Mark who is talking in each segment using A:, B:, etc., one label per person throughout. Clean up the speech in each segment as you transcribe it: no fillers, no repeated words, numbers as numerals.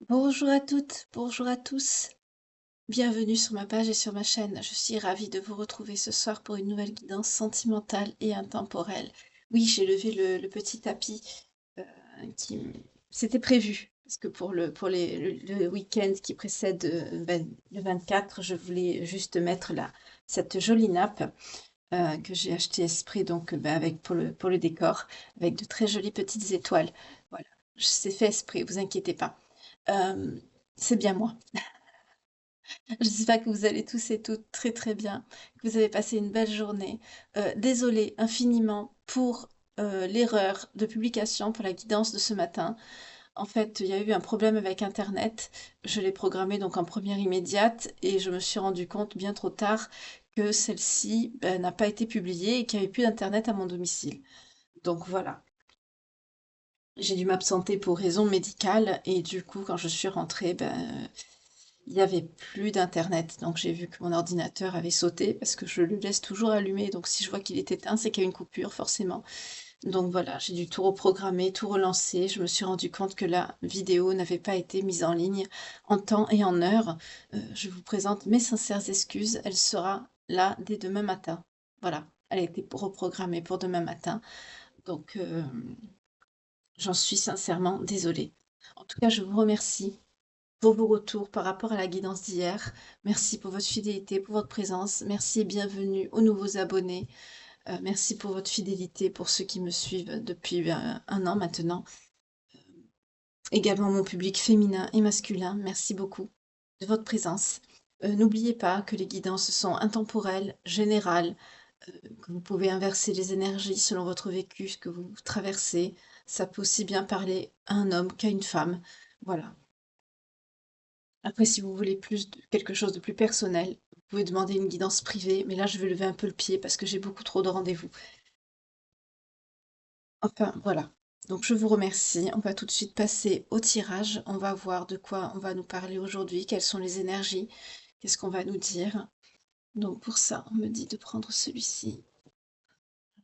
A: Bonjour à toutes, bonjour à tous. Bienvenue sur ma page et sur ma chaîne. Je suis ravie de vous retrouver ce soir pour une nouvelle guidance sentimentale et intemporelle. Oui, j'ai levé le petit tapis euh, qui c'était prévu. Parce que pour le week-end qui précède le 24, je voulais juste mettre cette jolie nappe que j'ai achetée Esprit donc avec pour le décor, avec de très jolies petites étoiles. Voilà, c'est fait Esprit, vous inquiétez pas. Euh, c'est bien moi. J'espère que vous allez tous et toutes très très bien, que vous avez passé une belle journée. Désolée infiniment pour l'erreur de publication pour la guidance de ce matin. En fait, il y a eu un problème avec Internet. Je l'ai programmée donc en première immédiate et je me suis rendu compte bien trop tard que celle-ci n'a pas été publiée et qu'il n'y avait plus d'Internet à mon domicile. Donc voilà. J'ai dû m'absenter pour raison médicale et du coup, quand je suis rentrée, il y avait plus d'internet, donc j'ai vu que mon ordinateur avait sauté parce que je le laisse toujours allumé, donc si je vois qu'il est éteint, c'est qu'il y a une coupure forcément. Donc voilà, j'ai dû tout reprogrammer, tout relancer. Je me suis rendu compte que la vidéo n'avait pas été mise en ligne en temps et en heure. Je vous présente mes sincères excuses. Elle sera là dès demain matin. Voilà, elle a été reprogrammée pour demain matin. Donc j'en suis sincèrement désolée. En tout cas, je vous remercie pour vos retours par rapport à la guidance d'hier. Merci pour votre fidélité, pour votre présence. Merci et bienvenue aux nouveaux abonnés. Merci pour votre fidélité, pour ceux qui me suivent depuis un an maintenant. Également mon public féminin et masculin, merci beaucoup de votre présence. N'oubliez pas que les guidances sont intemporelles, générales, que vous pouvez inverser les énergies selon votre vécu, ce que vous traversez. Ça peut aussi bien parler à un homme qu'à une femme. Voilà. Après, si vous voulez quelque chose de plus personnel, vous pouvez demander une guidance privée, mais là, je vais lever un peu le pied parce que j'ai beaucoup trop de rendez-vous. Enfin, voilà. Donc, je vous remercie. On va tout de suite passer au tirage. On va voir de quoi on va nous parler aujourd'hui, quelles sont les énergies, qu'est-ce qu'on va nous dire. Donc, pour ça, on me dit de prendre celui-ci,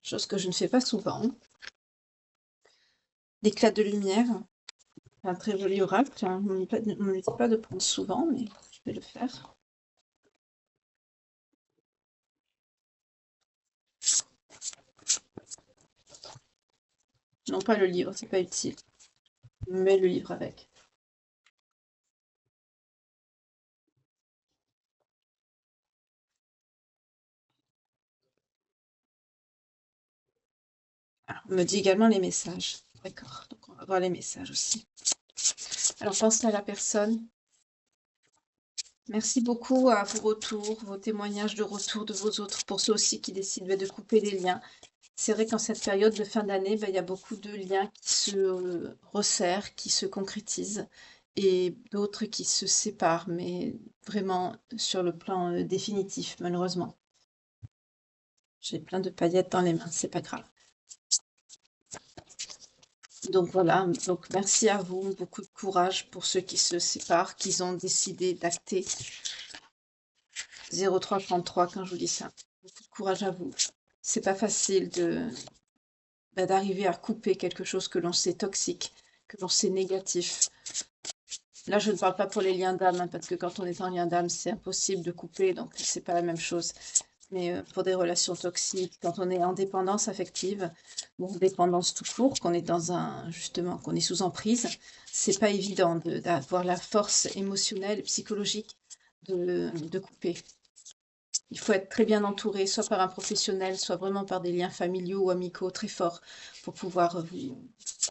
A: chose que je ne fais pas souvent. L'éclat de lumière, un très joli oracle. On ne me dit pas de prendre souvent, mais je vais le faire. Non, pas le livre, c'est pas utile. Mais le livre avec. Ah, on me dit également les messages. D'accord, donc on va voir les messages aussi. Alors, pensez à la personne. Merci beaucoup à vos retours, vos témoignages de retour de vos autres, pour ceux aussi qui décident de couper les liens. C'est vrai qu'en cette période de fin d'année, il y a beaucoup de liens qui se resserrent, qui se concrétisent, et d'autres qui se séparent, mais vraiment sur le plan définitif, malheureusement. J'ai plein de paillettes dans les mains, c'est pas grave. Donc voilà, donc merci à vous, beaucoup de courage pour ceux qui se séparent, qui ont décidé d'acter 0333 quand je vous dis ça. Beaucoup de courage à vous. C'est pas facile d'arriver à couper quelque chose que l'on sait toxique, que l'on sait négatif. Là, je ne parle pas pour les liens d'âme, hein, parce que quand on est en lien d'âme, c'est impossible de couper, donc c'est pas la même chose. Mais pour des relations toxiques, quand on est en dépendance affective, ou en dépendance tout court, qu'on est justement, qu'on est sous emprise, c'est pas évident d'avoir la force émotionnelle, psychologique de couper. Il faut être très bien entouré, soit par un professionnel, soit vraiment par des liens familiaux ou amicaux très forts pour pouvoir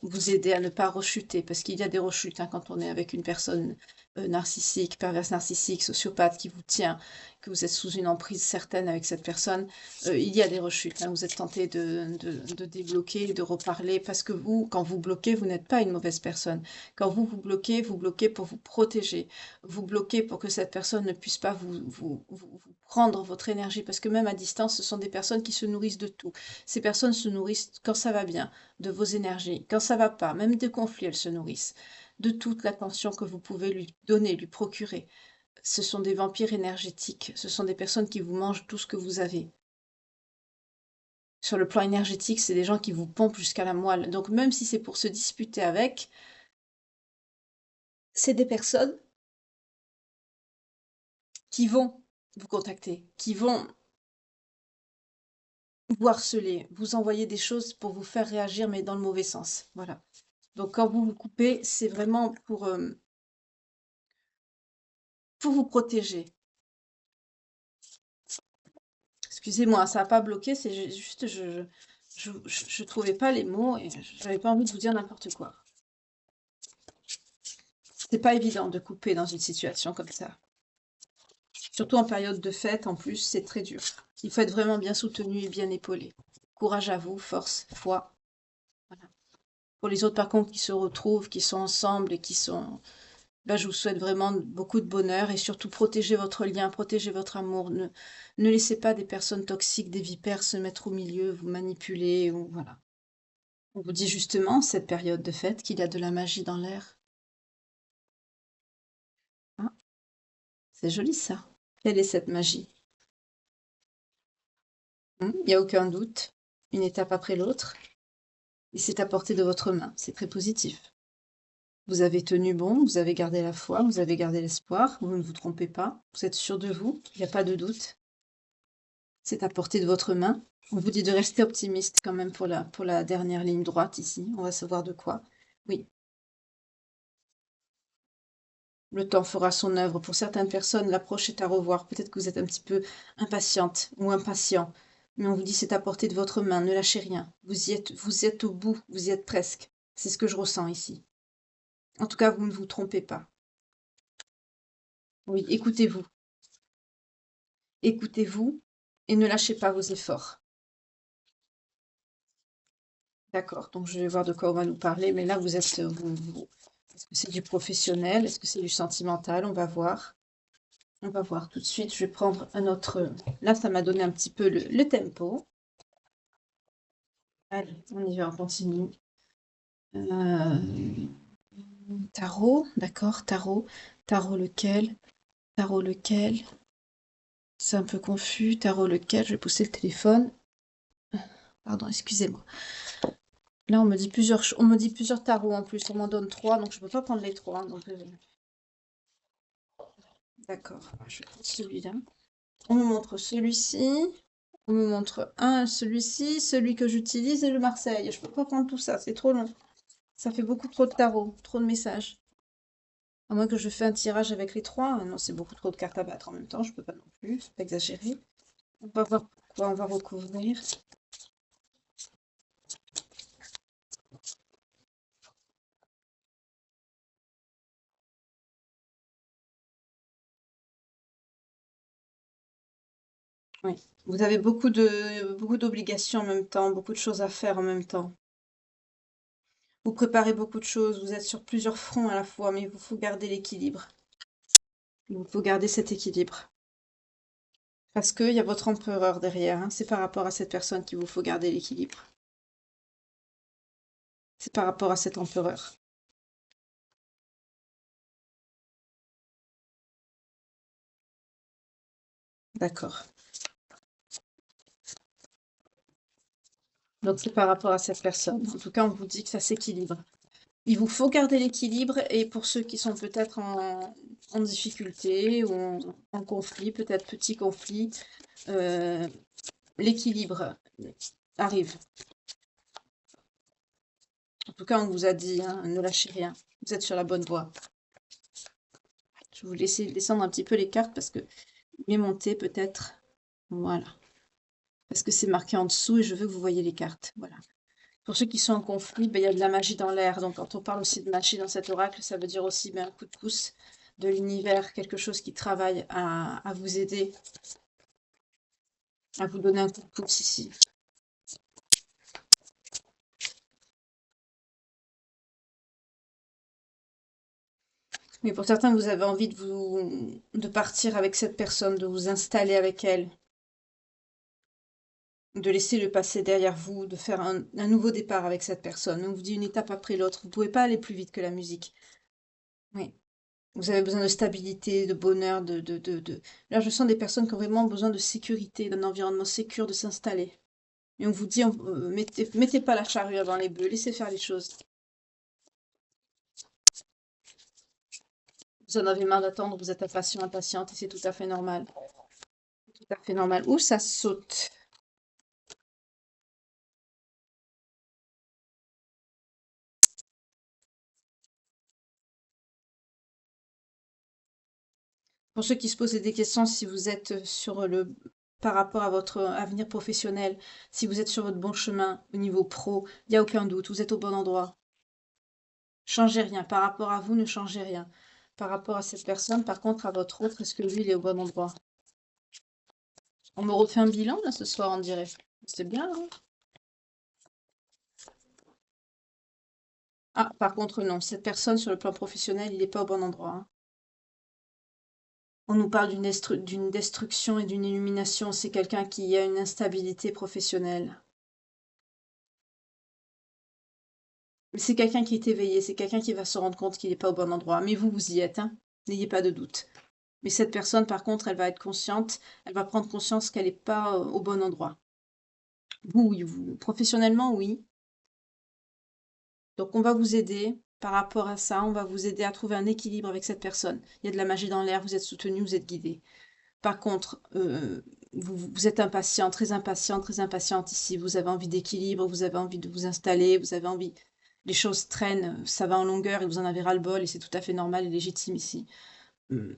A: vous aider à ne pas rechuter. Parce qu'il y a des rechutes hein, quand on est avec une personne narcissique, perverse narcissique, sociopathe qui vous tient, que vous êtes sous une emprise certaine avec cette personne. Il y a des rechutes. Hein, vous êtes tenté de débloquer, de reparler. Parce que vous, quand vous bloquez, vous n'êtes pas une mauvaise personne. Quand vous vous bloquez pour vous protéger. Vous bloquez pour que cette personne ne puisse pas vous prendre votre énergie, parce que même à distance, ce sont des personnes qui se nourrissent de tout. Ces personnes se nourrissent, quand ça va bien, de vos énergies. Quand ça va pas, même des conflits, elles se nourrissent de toute l'attention que vous pouvez lui donner, lui procurer. Ce sont des vampires énergétiques. Ce sont des personnes qui vous mangent tout ce que vous avez. Sur le plan énergétique, c'est des gens qui vous pompent jusqu'à la moelle. Donc même si c'est pour se disputer avec, c'est des personnes qui vont vous contacter, qui vont vous harceler, vous envoyer des choses pour vous faire réagir, mais dans le mauvais sens. Voilà. Donc quand vous vous coupez, c'est vraiment pour vous protéger. Excusez-moi, ça n'a pas bloqué, c'est juste je trouvais pas les mots et j'avais pas envie de vous dire n'importe quoi. C'est pas évident de couper dans une situation comme ça. Surtout en période de fête, en plus, c'est très dur. Il faut être vraiment bien soutenu et bien épaulé. Courage à vous, force, foi. Voilà. Pour les autres, par contre, qui se retrouvent, qui sont ensemble et qui sont... Ben, je vous souhaite vraiment beaucoup de bonheur et surtout protégez votre lien, protégez votre amour. Ne laissez pas des personnes toxiques, des vipères se mettre au milieu, vous manipuler. Ou, voilà. On vous dit justement, cette période de fête, qu'il y a de la magie dans l'air. Ah, c'est joli ça. Quelle est cette magie? Il n'y a aucun doute. Une étape après l'autre. Et c'est à portée de votre main. C'est très positif. Vous avez tenu bon, vous avez gardé la foi, vous avez gardé l'espoir, vous ne vous trompez pas, vous êtes sûr de vous, il n'y a pas de doute. C'est à portée de votre main. On vous dit de rester optimiste quand même pour la dernière ligne droite ici. On va savoir de quoi. Oui, le temps fera son œuvre. Pour certaines personnes, l'approche est à revoir. Peut-être que vous êtes un petit peu impatiente ou impatient. Mais on vous dit c'est à portée de votre main, ne lâchez rien. Vous y êtes au bout, vous y êtes presque. C'est ce que je ressens ici. En tout cas, vous ne vous trompez pas. Oui, écoutez-vous. Écoutez-vous et ne lâchez pas vos efforts. D'accord, donc je vais voir de quoi on va nous parler, mais là vous êtes, est-ce que c'est du professionnel, est-ce que c'est du sentimental? On va voir. On va voir tout de suite. Je vais prendre un autre. Là, ça m'a donné un petit peu le tempo. Allez, on y va, on continue. Euh, Tarot, d'accord, tarot. Tarot lequel? Tarot lequel? C'est un peu confus. Tarot lequel? Je vais pousser le téléphone. Pardon, excusez-moi. Là, on me dit plusieurs tarots en plus. On m'en donne trois, donc je ne peux pas prendre les trois. Donc, d'accord, je vais prendre celui-là. On me montre celui-ci. On me montre celui-ci, celui que j'utilise et le Marseille. Je peux pas prendre tout ça, c'est trop long. Ça fait beaucoup trop de tarots, trop de messages. À moins que je fais un tirage avec les trois. Non, c'est beaucoup trop de cartes à battre en même temps. Je peux pas non plus, faut pas exagérer. On va voir quoi on va recouvrir. Oui. Vous avez beaucoup d'obligations en même temps, beaucoup de choses à faire en même temps. Vous préparez beaucoup de choses, vous êtes sur plusieurs fronts à la fois, mais il vous faut garder l'équilibre. Il vous faut garder cet équilibre. Parce qu'il y a votre empereur derrière, hein. C'est par rapport à cette personne qu'il vous faut garder l'équilibre. C'est par rapport à cet empereur. D'accord. Donc c'est par rapport à cette personne. En tout cas, on vous dit que ça s'équilibre. Il vous faut garder l'équilibre et pour ceux qui sont peut-être en difficulté ou en conflit, peut-être petit conflit, euh, l'équilibre arrive. En tout cas, on vous a dit, hein, ne lâchez rien. Vous êtes sur la bonne voie. Je vais vous laisser descendre un petit peu les cartes parce que mieux monter peut-être. Voilà. Parce que c'est marqué en dessous et je veux que vous voyez les cartes. Voilà. Pour ceux qui sont en conflit, ben, il y a de la magie dans l'air. Donc quand on parle aussi de magie dans cet oracle, ça veut dire aussi ben, un coup de pouce de l'univers, quelque chose qui travaille à vous aider, à vous donner un coup de pouce ici. Mais pour certains, vous avez envie de partir avec cette personne, de vous installer avec elle, de laisser le passé derrière vous, de faire un nouveau départ avec cette personne. On vous dit une étape après l'autre. Vous ne pouvez pas aller plus vite que la musique. Oui. Vous avez besoin de stabilité, de bonheur, Là, je sens des personnes qui ont vraiment besoin de sécurité, d'un environnement sécur, de s'installer. Et on vous dit, mettez pas la charrue avant les bœufs, laissez faire les choses. Vous en avez marre d'attendre, vous êtes impatient, impatiente, et c'est tout à fait normal. Tout à fait normal. Ouh, ça saute. Pour ceux qui se posaient des questions, si vous êtes sur le par rapport à votre avenir professionnel, si vous êtes sur votre bon chemin au niveau pro, il n'y a aucun doute, vous êtes au bon endroit. Changez rien. Par rapport à vous, ne changez rien. Par rapport à cette personne, par contre, à votre autre, est-ce que lui, il est au bon endroit? On me refait un bilan, là, ce soir, on dirait. C'est bien, hein? Ah, par contre, non. Cette personne, sur le plan professionnel, il n'est pas au bon endroit, hein. On nous parle d'une destruction et d'une illumination. C'est quelqu'un qui a une instabilité professionnelle. Mais c'est quelqu'un qui est éveillé, c'est quelqu'un qui va se rendre compte qu'il n'est pas au bon endroit. Mais vous, vous y êtes, hein. N'ayez pas de doute. Mais cette personne, par contre, elle va être consciente, elle va prendre conscience qu'elle n'est pas au bon endroit. Vous, oui, vous, professionnellement, oui. Donc, on va vous aider par rapport à ça. On va vous aider à trouver un équilibre avec cette personne. Il y a de la magie dans l'air, vous êtes soutenu, vous êtes guidé. Par contre, vous êtes impatient, très impatiente ici. Vous avez envie d'équilibre, vous avez envie de vous installer, vous avez envie. Les choses traînent, ça va en longueur et vous en avez ras-le-bol et c'est tout à fait normal et légitime ici. Hum,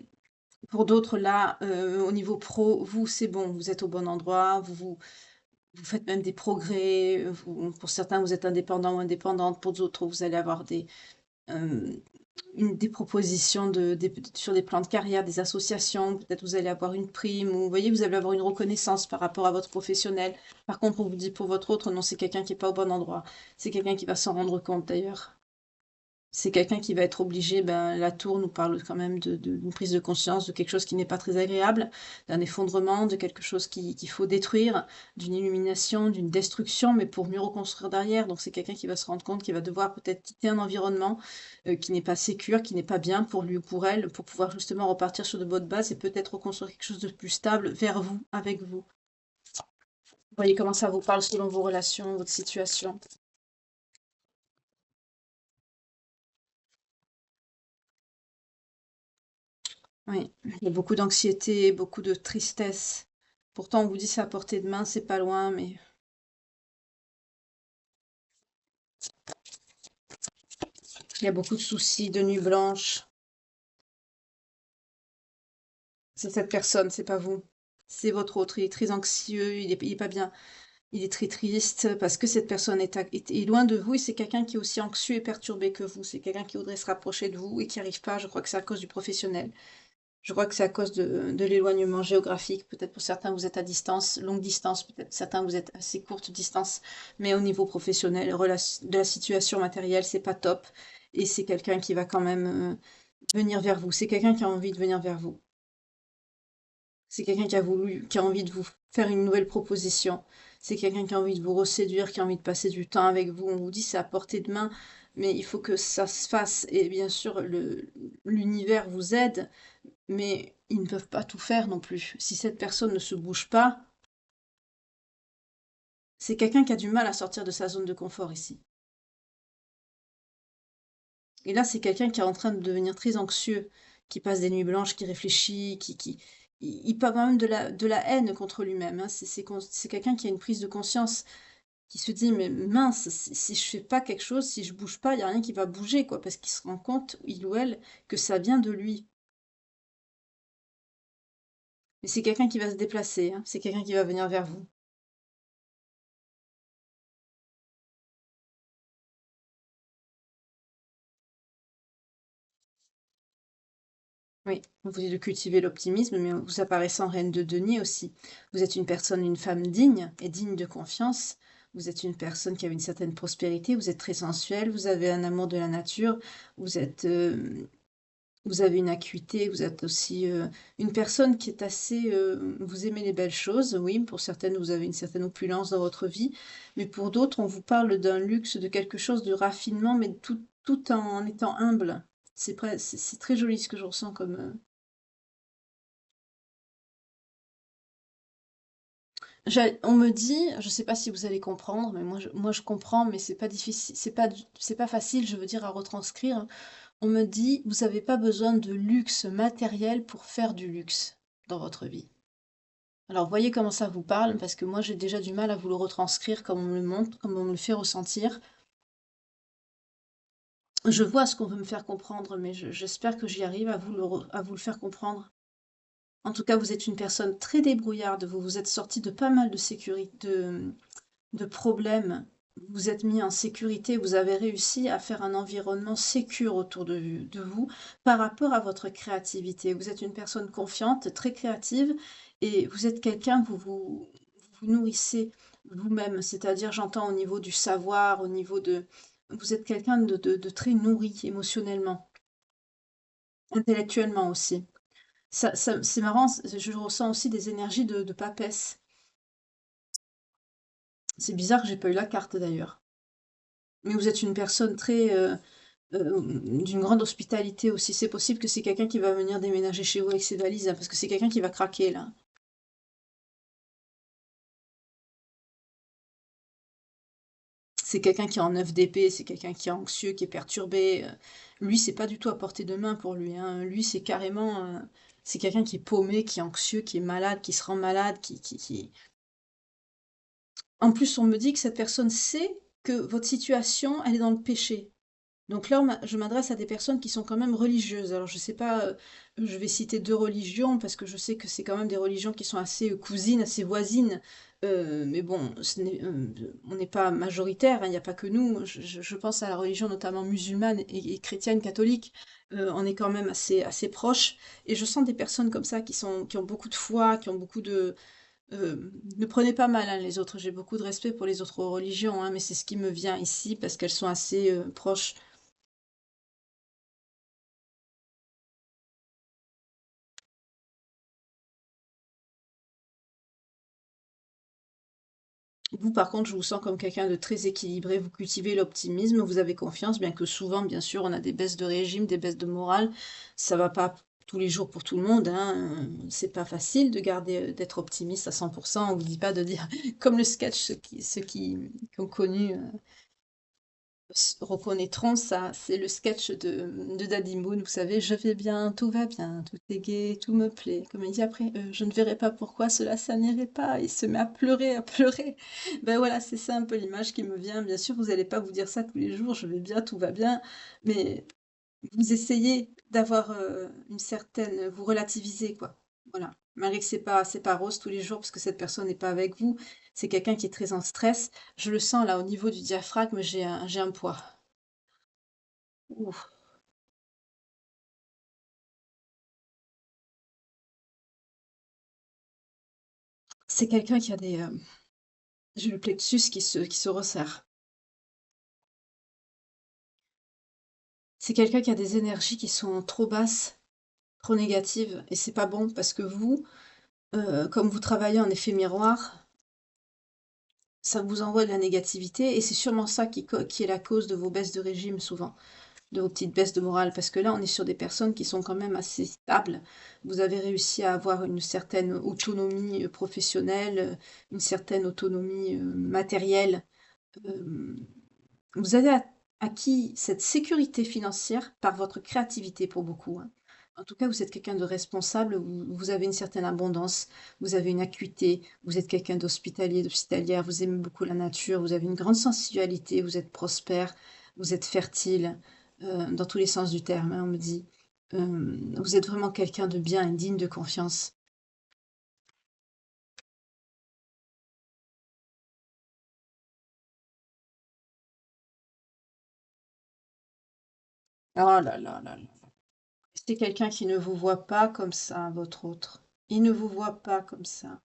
A: Pour d'autres, là, au niveau pro, vous, c'est bon, vous êtes au bon endroit, vous faites même des progrès. Pour certains, vous êtes indépendant ou indépendante. Pour d'autres, vous allez avoir euh, des propositions sur des plans de carrière, des associations. Peut-être vous allez avoir une prime ou vous voyez, vous allez avoir une reconnaissance par rapport à votre professionnel. Par contre, on vous dit pour votre autre, non, c'est quelqu'un qui n'est pas au bon endroit. C'est quelqu'un qui va s'en rendre compte d'ailleurs. C'est quelqu'un qui va être obligé, ben, la tour nous parle quand même d'une prise de conscience, de quelque chose qui n'est pas très agréable, d'un effondrement, de quelque chose qu'il faut détruire, d'une illumination, d'une destruction, mais pour mieux reconstruire derrière. Donc c'est quelqu'un qui va se rendre compte qu'il va devoir peut-être quitter un environnement qui n'est pas sécure, qui n'est pas bien pour lui ou pour elle, pour pouvoir justement repartir sur de bonnes bases et peut-être reconstruire quelque chose de plus stable vers vous, avec vous. Vous voyez comment ça vous parle selon vos relations, votre situation. Oui, il y a beaucoup d'anxiété, beaucoup de tristesse. Pourtant, on vous dit c'est à portée de main, c'est pas loin, mais il y a beaucoup de soucis, de nuits blanches. C'est cette personne, c'est pas vous. C'est votre autre. Il est très anxieux, il est pas bien. Il est très triste parce que cette personne est loin de vous et c'est quelqu'un qui est aussi anxieux et perturbé que vous. C'est quelqu'un qui voudrait se rapprocher de vous et qui n'arrive pas. Je crois que c'est à cause du professionnel. Je crois que c'est à cause de l'éloignement géographique. Peut-être pour certains, vous êtes à distance, longue distance, peut-être certains, vous êtes assez courte distance. Mais au niveau professionnel, de la situation matérielle, c'est pas top. Et c'est quelqu'un qui va quand même venir vers vous. C'est quelqu'un qui a envie de venir vers vous. C'est quelqu'un qui a envie de vous faire une nouvelle proposition. C'est quelqu'un qui a envie de vous reséduire, qui a envie de passer du temps avec vous. On vous dit c'est à portée de main, mais il faut que ça se fasse. Et bien sûr, l'univers vous aide, mais ils ne peuvent pas tout faire non plus. Si cette personne ne se bouge pas, c'est quelqu'un qui a du mal à sortir de sa zone de confort ici. Et là, c'est quelqu'un qui est en train de devenir très anxieux, qui passe des nuits blanches, qui réfléchit, il peut avoir même de la haine contre lui-même, hein. C'est quelqu'un qui a une prise de conscience, qui se dit, mais mince, si je fais pas quelque chose, si je bouge pas, il n'y a rien qui va bouger, quoi, parce qu'il se rend compte, il ou elle, que ça vient de lui. Mais c'est quelqu'un qui va se déplacer, hein. C'est quelqu'un qui va venir vers vous. Oui, on vous dit de cultiver l'optimisme, mais vous apparaissez en reine de denier aussi. Vous êtes une personne, une femme digne et digne de confiance. Vous êtes une personne qui a une certaine prospérité, vous êtes très sensuelle, vous avez un amour de la nature, vous êtes, vous avez une acuité, vous êtes aussi une personne qui est assez, vous aimez les belles choses, oui, pour certaines, vous avez une certaine opulence dans votre vie, mais pour d'autres, on vous parle d'un luxe, de quelque chose de raffinement, mais tout en étant humble. C'est très joli ce que je ressens comme, on me dit, je sais pas si vous allez comprendre, mais moi je comprends, mais c'est pas difficile, c'est pas facile, je veux dire, à retranscrire. On me dit: «Vous avez pas besoin de luxe matériel pour faire du luxe dans votre vie». Alors voyez comment ça vous parle, parce que moi j'ai déjà du mal à vous le retranscrire comme on me le montre, comme on me le fait ressentir. Je vois ce qu'on veut me faire comprendre, mais j'espère que j'y arrive à vous le faire comprendre. En tout cas, vous êtes une personne très débrouillarde, vous vous êtes sorti de pas mal de de problèmes. Vous vous êtes mis en sécurité, vous avez réussi à faire un environnement sécure autour de vous par rapport à votre créativité. Vous êtes une personne confiante, très créative, et vous êtes quelqu'un, vous nourrissez vous-même, c'est-à-dire j'entends au niveau du savoir, au niveau de... Vous êtes quelqu'un de très nourri émotionnellement, intellectuellement aussi. C'est marrant, je ressens aussi des énergies de papesse. C'est bizarre que j'ai pas eu la carte d'ailleurs. Mais vous êtes une personne très, d'une grande hospitalité aussi. C'est possible que c'est quelqu'un qui va venir déménager chez vous avec ses valises, hein, parce que c'est quelqu'un qui va craquer là. C'est quelqu'un qui est en 9 d'épée, c'est quelqu'un qui est anxieux, qui est perturbé. Lui, c'est pas du tout à portée de main pour lui, hein. Lui, c'est carrément, c'est quelqu'un qui est paumé, qui est anxieux, qui est malade, qui se rend malade, En plus, on me dit que cette personne sait que votre situation, elle est dans le péché. Donc là, je m'adresse à des personnes qui sont quand même religieuses. Alors, je sais pas, je vais citer deux religions parce que je sais que c'est quand même des religions qui sont assez cousines, assez voisines. Mais bon, on n'est pas majoritaire, hein, il n'y a pas que nous. Je pense à la religion notamment musulmane et chrétienne, catholique. On est quand même assez proches. Et je sens des personnes comme ça qui ont beaucoup de foi, qui ont beaucoup de, ne prenez pas mal, hein, les autres. J'ai beaucoup de respect pour les autres religions, hein, mais c'est ce qui me vient ici parce qu'elles sont assez proches. Vous, par contre, je vous sens comme quelqu'un de très équilibré. Vous cultivez l'optimisme, vous avez confiance, bien que souvent, bien sûr, on a des baisses de régime, des baisses de morale. Ça va pas tous les jours pour tout le monde, hein. C'est pas facile de garder, d'être optimiste à 100%. On vous dit pas de dire, comme le sketch, ceux qui ont connu, reconnaîtront ça, c'est le sketch de Daddy Moon, vous savez, je vais bien, tout va bien, tout est gai, tout me plaît. Comme il dit après, je ne verrai pas pourquoi cela, ça n'irait pas. Il se met à pleurer, à pleurer. Ben voilà, c'est ça un peu l'image qui me vient. Bien sûr, vous n'allez pas vous dire ça tous les jours, je vais bien, tout va bien, mais vous essayez d'avoir une certaine, vous relativisez quoi. Voilà. Malgré que c'est pas rose tous les jours parce que cette personne n'est pas avec vous, c'est quelqu'un qui est très en stress. Je le sens là au niveau du diaphragme, j'ai un poids. Ouf. C'est quelqu'un qui a j'ai le plexus qui se resserre. C'est quelqu'un qui a des énergies qui sont trop basses, trop négatives, et c'est pas bon parce que vous, comme vous travaillez en effet miroir, ça vous envoie de la négativité et c'est sûrement ça qui est la cause de vos baisses de régime souvent, de vos petites baisses de morale. Parce que là, on est sur des personnes qui sont quand même assez stables. Vous avez réussi à avoir une certaine autonomie professionnelle, une certaine autonomie matérielle. Euh, Vous avez acquis cette sécurité financière par votre créativité pour beaucoup, hein. En tout cas, vous êtes quelqu'un de responsable, vous avez une certaine abondance, vous avez une acuité, vous êtes quelqu'un d'hospitalier, d'hospitalière, vous aimez beaucoup la nature, vous avez une grande sensualité, vous êtes prospère, vous êtes fertile, dans tous les sens du terme, hein, on me dit. Vous êtes vraiment quelqu'un de bien et digne de confiance. Oh là là là là. C'est quelqu'un qui ne vous voit pas comme ça, votre autre. Il ne vous voit pas comme ça.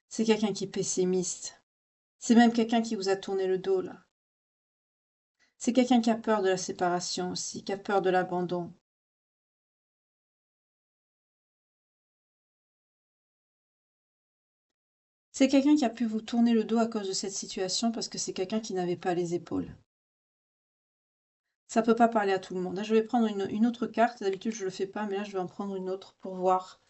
A: C'est quelqu'un qui est pessimiste. C'est même quelqu'un qui vous a tourné le dos, là. C'est quelqu'un qui a peur de la séparation aussi, qui a peur de l'abandon. C'est quelqu'un qui a pu vous tourner le dos à cause de cette situation parce que c'est quelqu'un qui n'avait pas les épaules. Ça peut pas parler à tout le monde, hein. Je vais prendre une autre carte. D'habitude, je le fais pas, mais là, je vais en prendre une autre pour voir.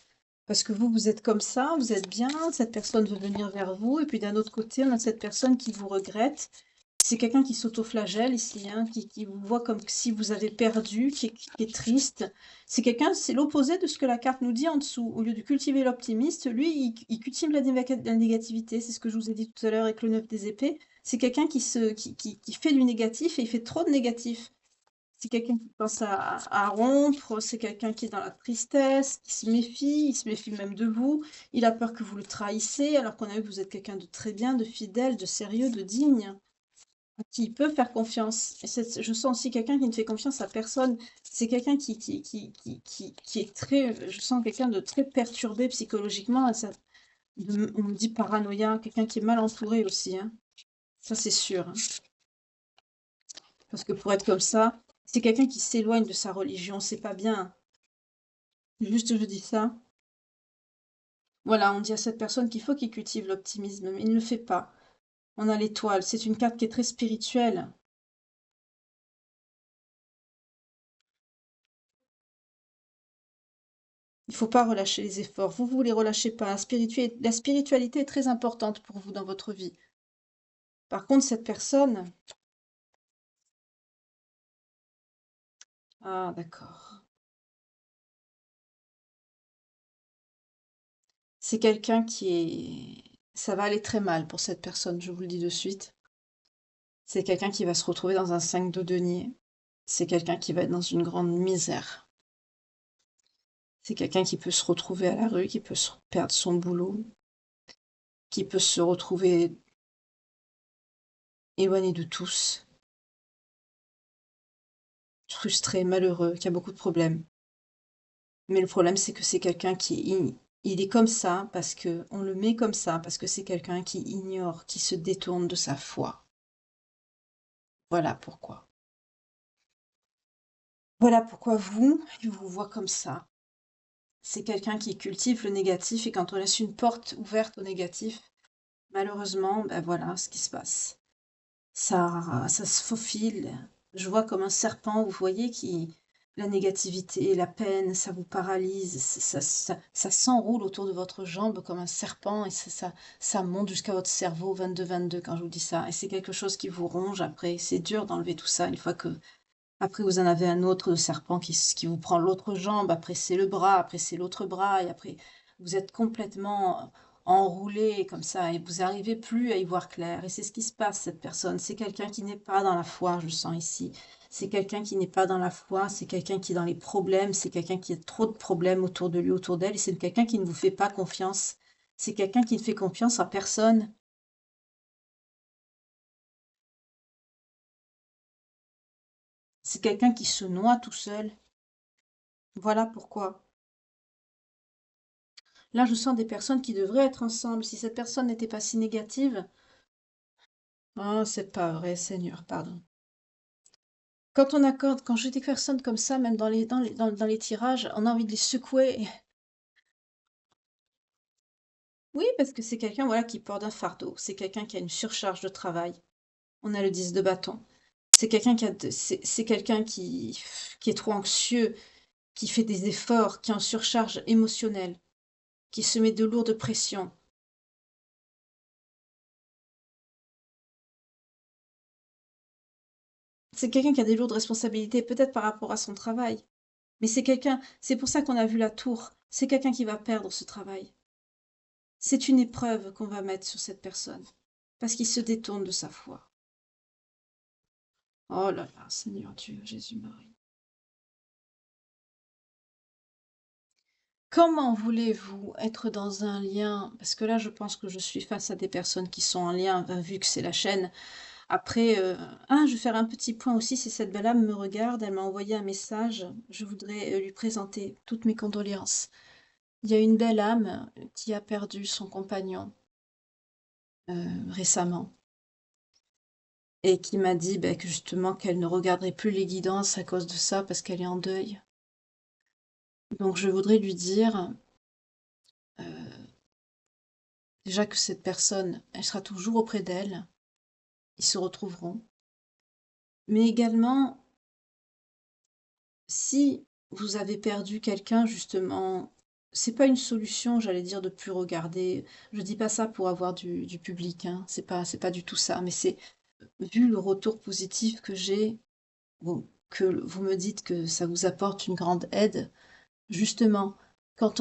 A: Parce que vous, vous êtes comme ça, vous êtes bien, cette personne veut venir vers vous, et puis d'un autre côté, on a cette personne qui vous regrette C'est quelqu'un qui s'autoflagelle ici, hein, qui vous voit comme si vous avez perdu, qui est triste. C'est quelqu'un, c'est l'opposé de ce que la carte nous dit en dessous. Au lieu de cultiver l'optimiste, lui, il cultive la négativité. C'est ce que je vous ai dit tout à l'heure avec le 9 des épées. C'est quelqu'un qui fait du négatif et il fait trop de négatif. C'est quelqu'un qui pense à rompre, c'est quelqu'un qui est dans la tristesse, qui il se méfie même de vous, il a peur que vous le trahissiez, alors qu'on a vu que vous êtes quelqu'un de très bien, de fidèle, de sérieux, de digne, à qui il peut faire confiance. Et je sens aussi quelqu'un qui ne fait confiance à personne. C'est quelqu'un qui est très, je sens quelqu'un de très perturbé psychologiquement. On me dit paranoïa, quelqu'un qui est mal entouré aussi, hein. Ça, c'est sûr, hein. Parce que pour être comme ça, c'est quelqu'un qui s'éloigne de sa religion, c'est pas bien. Juste, je dis ça. Voilà, on dit à cette personne qu'il faut qu'il cultive l'optimisme, mais il ne le fait pas. On a l'étoile, c'est une carte qui est très spirituelle. Il ne faut pas relâcher les efforts. Vous les relâchez pas. La spiritualité est très importante pour vous dans votre vie. Par contre, cette personne... Ah, d'accord. C'est quelqu'un qui est... Ça va aller très mal pour cette personne, je vous le dis de suite. C'est quelqu'un qui va se retrouver dans un 5 de denier. C'est quelqu'un qui va être dans une grande misère. C'est quelqu'un qui peut se retrouver à la rue, qui peut perdre son boulot, qui peut se retrouver éloigné de tous, frustré, malheureux, qui a beaucoup de problèmes. Mais le problème, c'est que c'est quelqu'un il est comme ça parce que on le met comme ça parce que c'est quelqu'un qui ignore, qui se détourne de sa foi. Voilà pourquoi. Voilà pourquoi il vous voit comme ça. C'est quelqu'un qui cultive le négatif et quand on laisse une porte ouverte au négatif, malheureusement, ben voilà ce qui se passe. Ça se faufile. Je vois comme un serpent, vous voyez, la négativité, la peine, ça vous paralyse, ça s'enroule autour de votre jambe comme un serpent et ça monte jusqu'à votre cerveau 22-22 quand je vous dis ça. Et c'est quelque chose qui vous ronge après. C'est dur d'enlever tout ça une fois que, après vous en avez un autre serpent qui vous prend l'autre jambe, après c'est le bras, après c'est l'autre bras et après vous êtes complètement enroulé comme ça et vous n'arrivez plus à y voir clair. Et c'est ce qui se passe, cette personne. C'est quelqu'un qui n'est pas dans la foi, je le sens ici. C'est quelqu'un qui n'est pas dans la foi, c'est quelqu'un qui est dans les problèmes, c'est quelqu'un qui a trop de problèmes autour de lui, autour d'elle, et c'est quelqu'un qui ne vous fait pas confiance. C'est quelqu'un qui ne fait confiance à personne. C'est quelqu'un qui se noie tout seul. Voilà pourquoi. Là, je sens des personnes qui devraient être ensemble. Si cette personne n'était pas si négative. Oh, c'est pas vrai, Seigneur, pardon. Quand j'ai des personnes comme ça, même dans les tirages, on a envie de les secouer. Oui, parce que c'est quelqu'un, voilà, qui porte un fardeau. C'est quelqu'un qui a une surcharge de travail. On a le 10 de bâton. C'est quelqu'un qui est trop anxieux, qui fait des efforts, qui est en surcharge émotionnelle, qui se met de lourdes pressions. C'est quelqu'un qui a des lourdes responsabilités, peut-être par rapport à son travail. Mais c'est pour ça qu'on a vu la tour. C'est quelqu'un qui va perdre ce travail. C'est une épreuve qu'on va mettre sur cette personne. Parce qu'il se détourne de sa foi. Oh là là, Seigneur Dieu, Jésus-Marie. Comment voulez-vous être dans un lien? Parce que là, je pense que je suis face à des personnes qui sont en lien, vu que c'est la chaîne. Après, je vais faire un petit point aussi, si cette belle âme me regarde, elle m'a envoyé un message. Je voudrais lui présenter toutes mes condoléances. Il y a une belle âme qui a perdu son compagnon récemment et qui m'a dit que justement qu'elle ne regarderait plus les guidances à cause de ça parce qu'elle est en deuil. Donc je voudrais lui dire déjà que cette personne, elle sera toujours auprès d'elle, ils se retrouveront. Mais également, si vous avez perdu quelqu'un, justement, c'est pas une solution, j'allais dire, de plus regarder. Je dis pas ça pour avoir du public, hein. C'est pas du tout ça, mais vu le retour positif que j'ai, ou que vous me dites que ça vous apporte une grande aide, justement, quand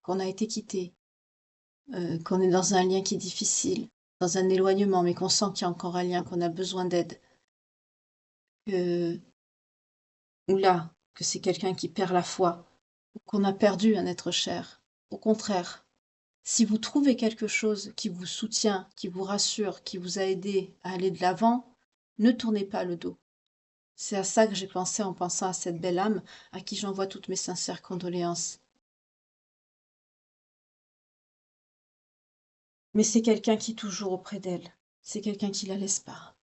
A: qu'on a été quitté, qu'on est dans un lien qui est difficile, dans un éloignement, mais qu'on sent qu'il y a encore un lien, qu'on a besoin d'aide, que, ou là, que c'est quelqu'un qui perd la foi, ou qu'on a perdu un être cher. Au contraire, si vous trouvez quelque chose qui vous soutient, qui vous rassure, qui vous a aidé à aller de l'avant, ne tournez pas le dos. C'est à ça que j'ai pensé en pensant à cette belle âme à qui j'envoie toutes mes sincères condoléances. Mais c'est quelqu'un qui est toujours auprès d'elle. C'est quelqu'un qui la laisse pas.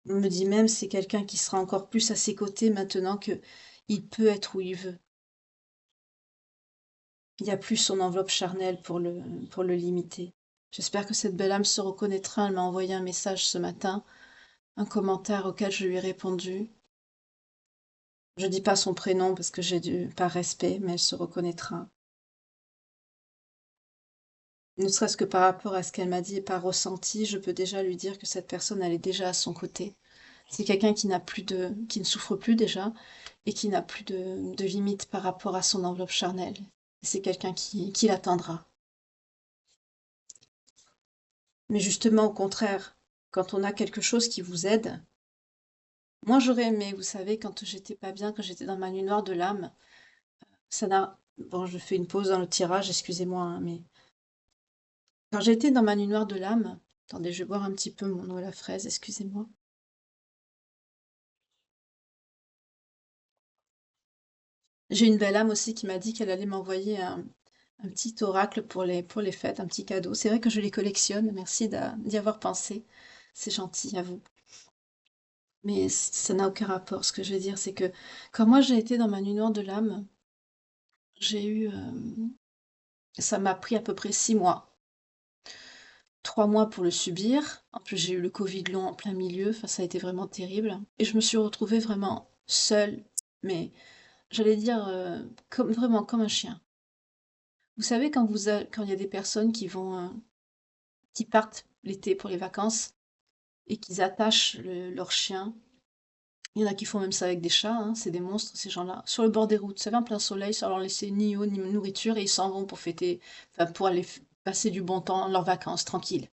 A: On me dit même c'est quelqu'un qui sera encore plus à ses côtés maintenant que il peut être où il veut. Il n'y a plus son enveloppe charnelle pour le limiter. J'espère que cette belle âme se reconnaîtra. Elle m'a envoyé un message ce matin, un commentaire auquel je lui ai répondu. Je dis pas son prénom parce que j'ai dû, par respect, mais elle se reconnaîtra. Ne serait-ce que par rapport à ce qu'elle m'a dit et par ressenti, je peux déjà lui dire que cette personne, elle est déjà à son côté. C'est quelqu'un qui ne souffre plus déjà et qui n'a plus de limites par rapport à son enveloppe charnelle. C'est quelqu'un qui l'atteindra. Mais justement, au contraire, quand on a quelque chose qui vous aide, moi j'aurais aimé, vous savez, quand j'étais pas bien, quand j'étais dans ma nuit noire de l'âme, ça n'a... Bon, je fais une pause dans le tirage, excusez-moi, hein, mais quand j'étais dans ma nuit noire de l'âme, attendez, je vais boire un petit peu mon eau à la fraise, excusez-moi. J'ai une belle âme aussi qui m'a dit qu'elle allait m'envoyer un petit oracle pour les fêtes, un petit cadeau. C'est vrai que je les collectionne, merci d'y avoir pensé. C'est gentil à vous. Mais ça n'a aucun rapport. Ce que je veux dire, c'est que quand moi j'ai été dans ma nuit noire de l'âme, j'ai eu... ça m'a pris à peu près 6 mois. 3 mois pour le subir. En plus, j'ai eu le Covid long en plein milieu. Enfin, ça a été vraiment terrible. Et je me suis retrouvée vraiment seule, mais j'allais dire comme, vraiment comme un chien. Vous savez, quand il y a des personnes qui partent l'été pour les vacances et qu'ils attachent leur chien, il y en a qui font même ça avec des chats, hein, c'est des monstres ces gens-là, sur le bord des routes, vous savez, en plein soleil, sans leur laisser ni eau ni nourriture, et ils s'en vont pour fêter, enfin, pour aller passer du bon temps, leurs vacances, tranquilles.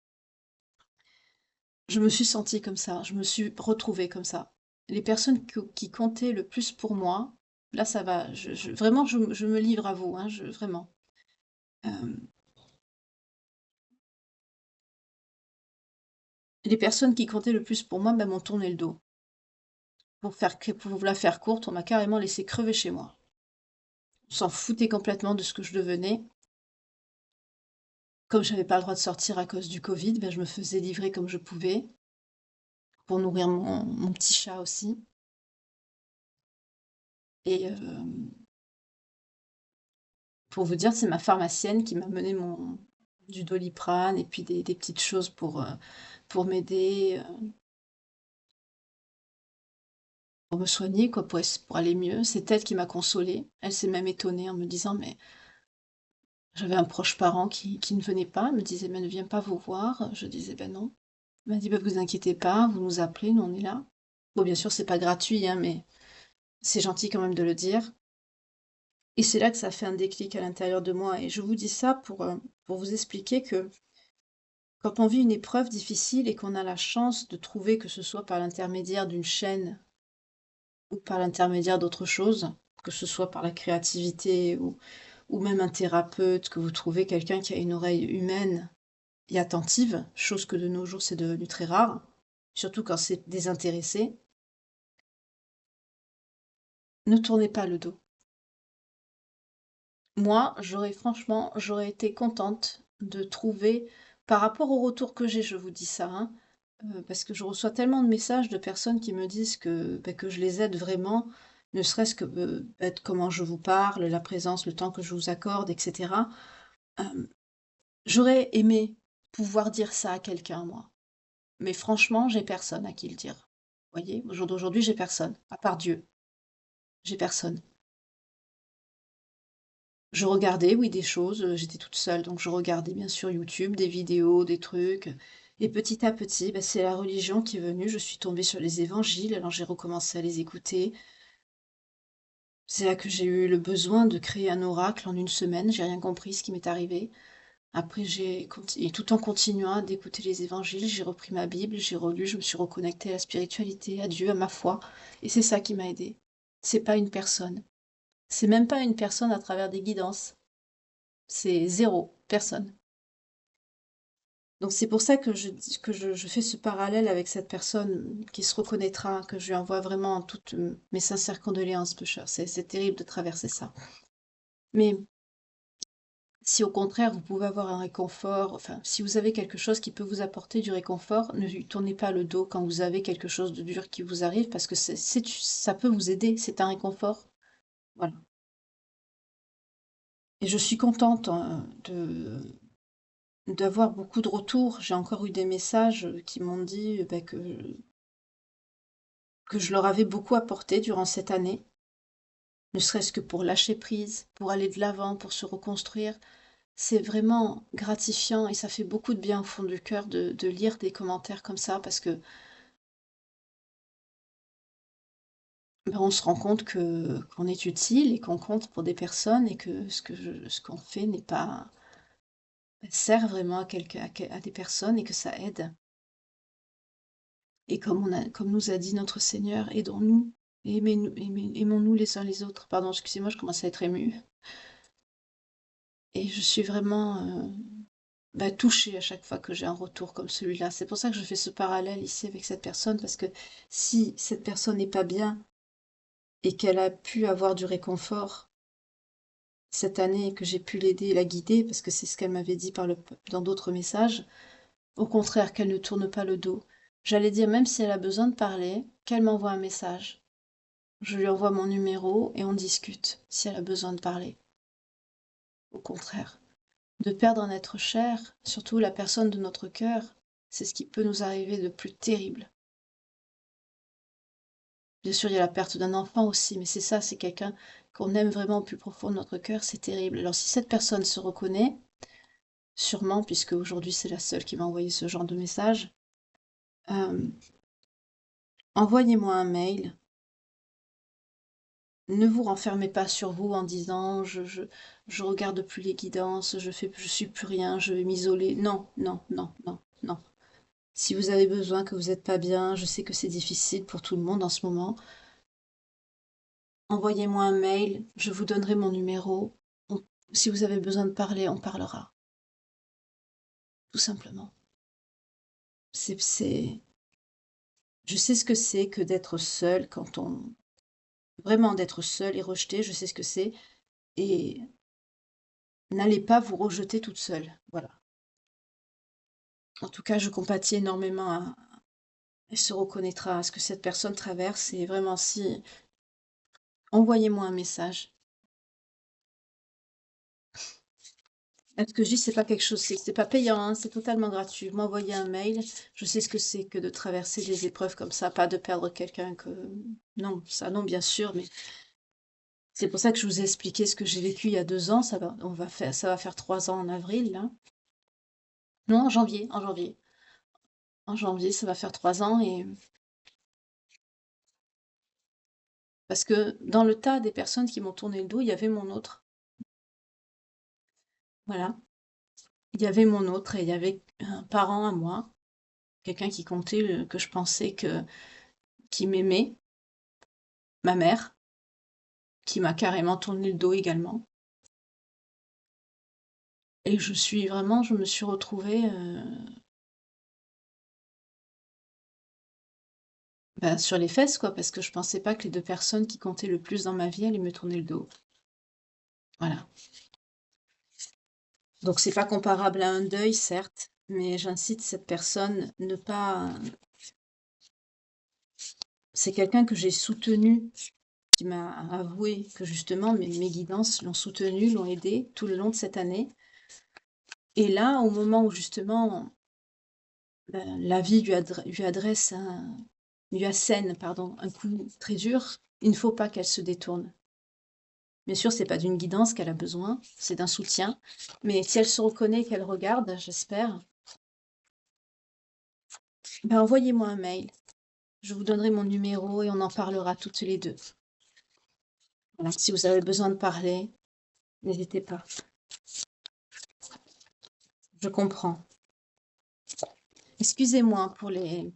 A: Je me suis sentie comme ça, je me suis retrouvée comme ça. Les personnes qui comptaient le plus pour moi, là ça va, vraiment je me livre à vous, hein, vraiment. Euh, les personnes qui comptaient le plus pour moi ben, m'ont tourné le dos. Pour vous la faire courte, on m'a carrément laissé crever chez moi. On s'en foutait complètement de ce que je devenais. Comme j'avais pas le droit de sortir à cause du Covid, ben, je me faisais livrer comme je pouvais pour nourrir mon petit chat aussi. Et pour vous dire, c'est ma pharmacienne qui m'a mené du Doliprane et puis des petites choses pour m'aider, pour me soigner, quoi, pour aller mieux. C'est elle qui m'a consolée. Elle s'est même étonnée en me disant, mais j'avais un proche parent qui ne venait pas. Elle me disait, mais ne viens pas vous voir. Je disais, ben non. Elle m'a dit, bah, vous inquiétez pas, vous nous appelez, nous on est là. Bon, bien sûr, c'est pas gratuit, hein, mais c'est gentil quand même de le dire. Et c'est là que ça fait un déclic à l'intérieur de moi. Et je vous dis ça pour vous expliquer que quand on vit une épreuve difficile et qu'on a la chance de trouver, que ce soit par l'intermédiaire d'une chaîne ou par l'intermédiaire d'autre chose, que ce soit par la créativité ou même un thérapeute, que vous trouvez quelqu'un qui a une oreille humaine et attentive, chose que de nos jours c'est devenu très rare, surtout quand c'est désintéressé, ne tournez pas le dos. Moi, j'aurais été contente de trouver, par rapport au retour que j'ai, je vous dis ça, hein, parce que je reçois tellement de messages de personnes qui me disent que je les aide vraiment, ne serait-ce que être comment je vous parle, la présence, le temps que je vous accorde, etc. Euh, J'aurais aimé pouvoir dire ça à quelqu'un, moi. Mais franchement, j'ai personne à qui le dire. Vous voyez, au jour d'aujourd'hui, j'ai personne, à part Dieu. J'ai personne. Je regardais, oui, des choses, j'étais toute seule, donc je regardais bien sûr YouTube, des vidéos, des trucs et petit à petit, bah, c'est la religion qui est venue. Je suis tombée sur les évangiles, alors j'ai recommencé à les écouter. C'est là que j'ai eu le besoin de créer un oracle en une semaine, j'ai rien compris ce qui m'est arrivé. Après et tout en continuant d'écouter les évangiles, j'ai repris ma Bible, j'ai relu, je me suis reconnectée à la spiritualité, à Dieu, à ma foi et c'est ça qui m'a aidée. C'est pas une personne. C'est même pas une personne à travers des guidances. C'est zéro, personne. Donc c'est pour ça que je fais ce parallèle avec cette personne qui se reconnaîtra, que je lui envoie vraiment toutes mes sincères condoléances, peu cher. C'est terrible de traverser ça. Mais si au contraire vous pouvez avoir un réconfort, enfin si vous avez quelque chose qui peut vous apporter du réconfort, ne lui tournez pas le dos quand vous avez quelque chose de dur qui vous arrive, parce que ça peut vous aider, c'est un réconfort. Voilà. Et je suis contente hein, d'avoir beaucoup de retours. J'ai encore eu des messages qui m'ont dit que je leur avais beaucoup apporté durant cette année, ne serait-ce que pour lâcher prise, pour aller de l'avant, pour se reconstruire. C'est vraiment gratifiant et ça fait beaucoup de bien au fond du cœur de lire des commentaires comme ça parce que ben, on se rend compte que qu'on est utile et qu'on compte pour des personnes et que ce qu'on fait n'est pas sert vraiment à des personnes et que ça aide. Et comme nous a dit notre Seigneur, aidons-nous, aimons-nous les uns les autres. Pardon, excusez-moi, je commence à être émue. Et je suis vraiment touchée à chaque fois que j'ai un retour comme celui-là. C'est pour ça que je fais ce parallèle ici avec cette personne, parce que si cette personne n'est pas bien et qu'elle a pu avoir du réconfort cette année, que j'ai pu l'aider et la guider, parce que c'est ce qu'elle m'avait dit dans d'autres messages, au contraire, qu'elle ne tourne pas le dos. J'allais dire, même si elle a besoin de parler, qu'elle m'envoie un message. Je lui envoie mon numéro et on discute si elle a besoin de parler. Au contraire. De perdre un être cher, surtout la personne de notre cœur, c'est ce qui peut nous arriver de plus terrible. Bien sûr, il y a la perte d'un enfant aussi, mais c'est ça, c'est quelqu'un qu'on aime vraiment au plus profond de notre cœur, c'est terrible. Alors si cette personne se reconnaît, sûrement, puisque aujourd'hui c'est la seule qui m'a envoyé ce genre de message, euh, envoyez-moi un mail. Ne vous renfermez pas sur vous en disant je regarde plus les guidances, je suis plus rien, je vais m'isoler. Non, non, non, non, non. Si vous avez besoin, que vous n'êtes pas bien, je sais que c'est difficile pour tout le monde en ce moment, envoyez-moi un mail, je vous donnerai mon numéro. Si vous avez besoin de parler, on parlera. Tout simplement. C'est, je sais ce que c'est que d'être seul quand on, vraiment d'être seul et rejeté, je sais ce que c'est. Et n'allez pas vous rejeter toute seule. Voilà. En tout cas, je compatis énormément elle se reconnaîtra à ce que cette personne traverse et vraiment si, envoyez-moi un message. Ce que je dis, c'est pas quelque chose, c'est pas payant, hein, c'est totalement gratuit. Vous m'envoyez un mail, je sais ce que c'est que de traverser des épreuves comme ça, pas de perdre quelqu'un que... Non, ça non, bien sûr, mais c'est pour ça que je vous ai expliqué ce que j'ai vécu il y a 2 ans, ça va faire 3 ans en avril, là. Non, en janvier. En janvier, ça va faire 3 ans et... Parce que dans le tas des personnes qui m'ont tourné le dos, il y avait mon autre. Voilà. Il y avait mon autre et il y avait un parent à moi, quelqu'un qui comptait, que je pensais qui m'aimait, ma mère, qui m'a carrément tourné le dos également. Et je me suis retrouvée sur les fesses, quoi, parce que je pensais pas que les 2 personnes qui comptaient le plus dans ma vie allaient me tourner le dos. Voilà. Donc c'est pas comparable à un deuil, certes, mais j'incite cette personne ne pas. C'est quelqu'un que j'ai soutenu, qui m'a avoué que justement mes guidances l'ont soutenu, l'ont aidé tout le long de cette année. Et là, au moment où justement la vie lui assène, pardon, un coup très dur, il ne faut pas qu'elle se détourne. Bien sûr, c'est pas d'une guidance qu'elle a besoin, c'est d'un soutien. Mais si elle se reconnaît, qu'elle regarde, j'espère, ben envoyez-moi un mail. Je vous donnerai mon numéro et on en parlera toutes les deux. Voilà. Si vous avez besoin de parler, n'hésitez pas. Je comprends. Excusez-moi pour les